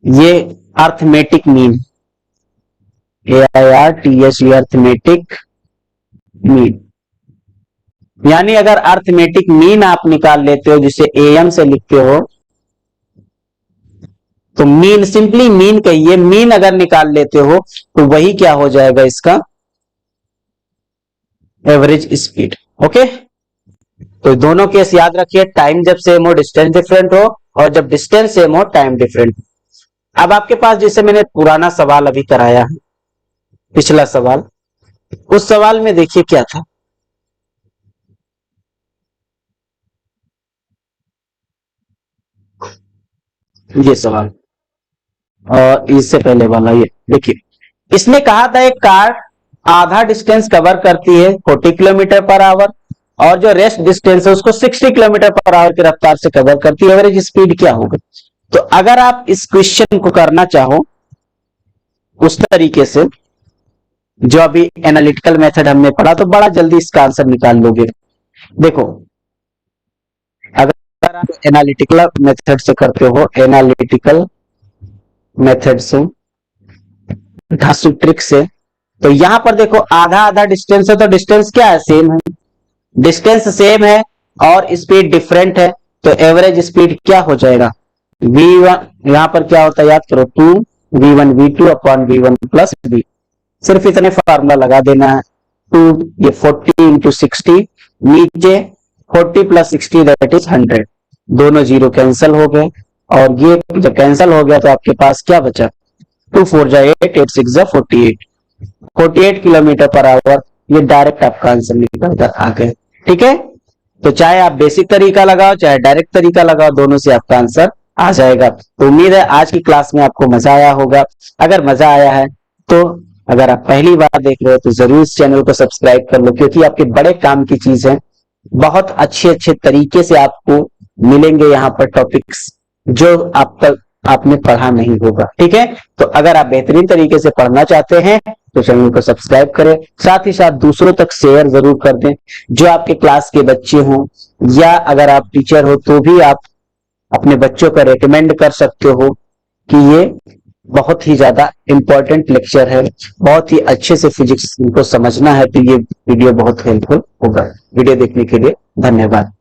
ये arithmetic mean, AIRTH arithmetic mean, यानी अगर अर्थमेटिक मीन आप निकाल लेते हो जिसे AM से लिखते हो तो मीन, सिंपली मीन कहिए, मीन अगर निकाल लेते हो तो वही क्या हो जाएगा इसका एवरेज स्पीड। ओके, तो दोनों केस याद रखिए, टाइम जब सेम हो डिस्टेंस डिफरेंट हो, और जब डिस्टेंस सेम हो टाइम डिफरेंट। अब आपके पास जैसे मैंने पुराना सवाल अभी कराया है, पिछला सवाल, उस सवाल में देखिए क्या था। ये सवाल और इससे पहले वाला, ये देखिए, इसने कहा था एक कार आधा डिस्टेंस कवर करती है 40 किलोमीटर पर आवर, और जो रेस्ट डिस्टेंस है उसको 60 किलोमीटर पर आवर की रफ्तार से कवर करती है, एवरेज स्पीड क्या होगा। तो अगर आप इस क्वेश्चन को करना चाहो उस तरीके से जो अभी एनालिटिकल मेथड हमने पढ़ा, तो बड़ा जल्दी इसका आंसर निकाल लोगे। देखो, अगर आप एनालिटिकल मेथड से करते हो, एनालिटिकल मेथड से, धांसू ट्रिक से, तो यहां पर देखो आधा आधा डिस्टेंस है, तो डिस्टेंस क्या है, सेम है, डिस्टेंस सेम है और स्पीड डिफरेंट है, तो एवरेज स्पीड क्या हो जाएगा, v1, यहां पर क्या होता है याद करो, 2v1 v2 upon v1 plus v। सिर्फ इतने फार्मूला लगा देना है, 2 ये 40 इंटू 60, नीचे 40 प्लस 60 दैट इज 100, दोनों जीरो कैंसिल हो गए, और ये जब कैंसिल हो गया तो आपके पास क्या बचा, 2 4 जा 8, 8 6 जा 48, 48 किलोमीटर पर आवर, ये डायरेक्ट आपका आंसर निकल कर आ गए। ठीक है, तो चाहे आप बेसिक तरीका लगाओ चाहे डायरेक्ट तरीका लगाओ, दोनों से आपका आंसर आ जाएगा। तो उम्मीद है आज की क्लास में आपको मजा आया होगा। अगर मजा आया है तो अगर आप पहली बार देख रहे हो तो जरूर इस चैनल को सब्सक्राइब कर लो, क्योंकि आपके बड़े काम की चीज है, बहुत अच्छे अच्छे तरीके से आपको मिलेंगे यहाँ पर टॉपिक्स जो आप तक आपने पढ़ा नहीं होगा। ठीक है, तो अगर आप बेहतरीन तरीके से पढ़ना चाहते हैं तो चैनल को सब्सक्राइब करें, साथ ही साथ दूसरों तक शेयर जरूर कर दें, जो आपके क्लास के बच्चे हों, या अगर आप टीचर हो तो भी आप अपने बच्चों को रेकमेंड कर सकते हो कि ये बहुत ही ज्यादा इंपॉर्टेंट लेक्चर है, बहुत ही अच्छे से फिजिक्स को समझना है, तो ये वीडियो बहुत हेल्पफुल होगा। वीडियो देखने के लिए धन्यवाद।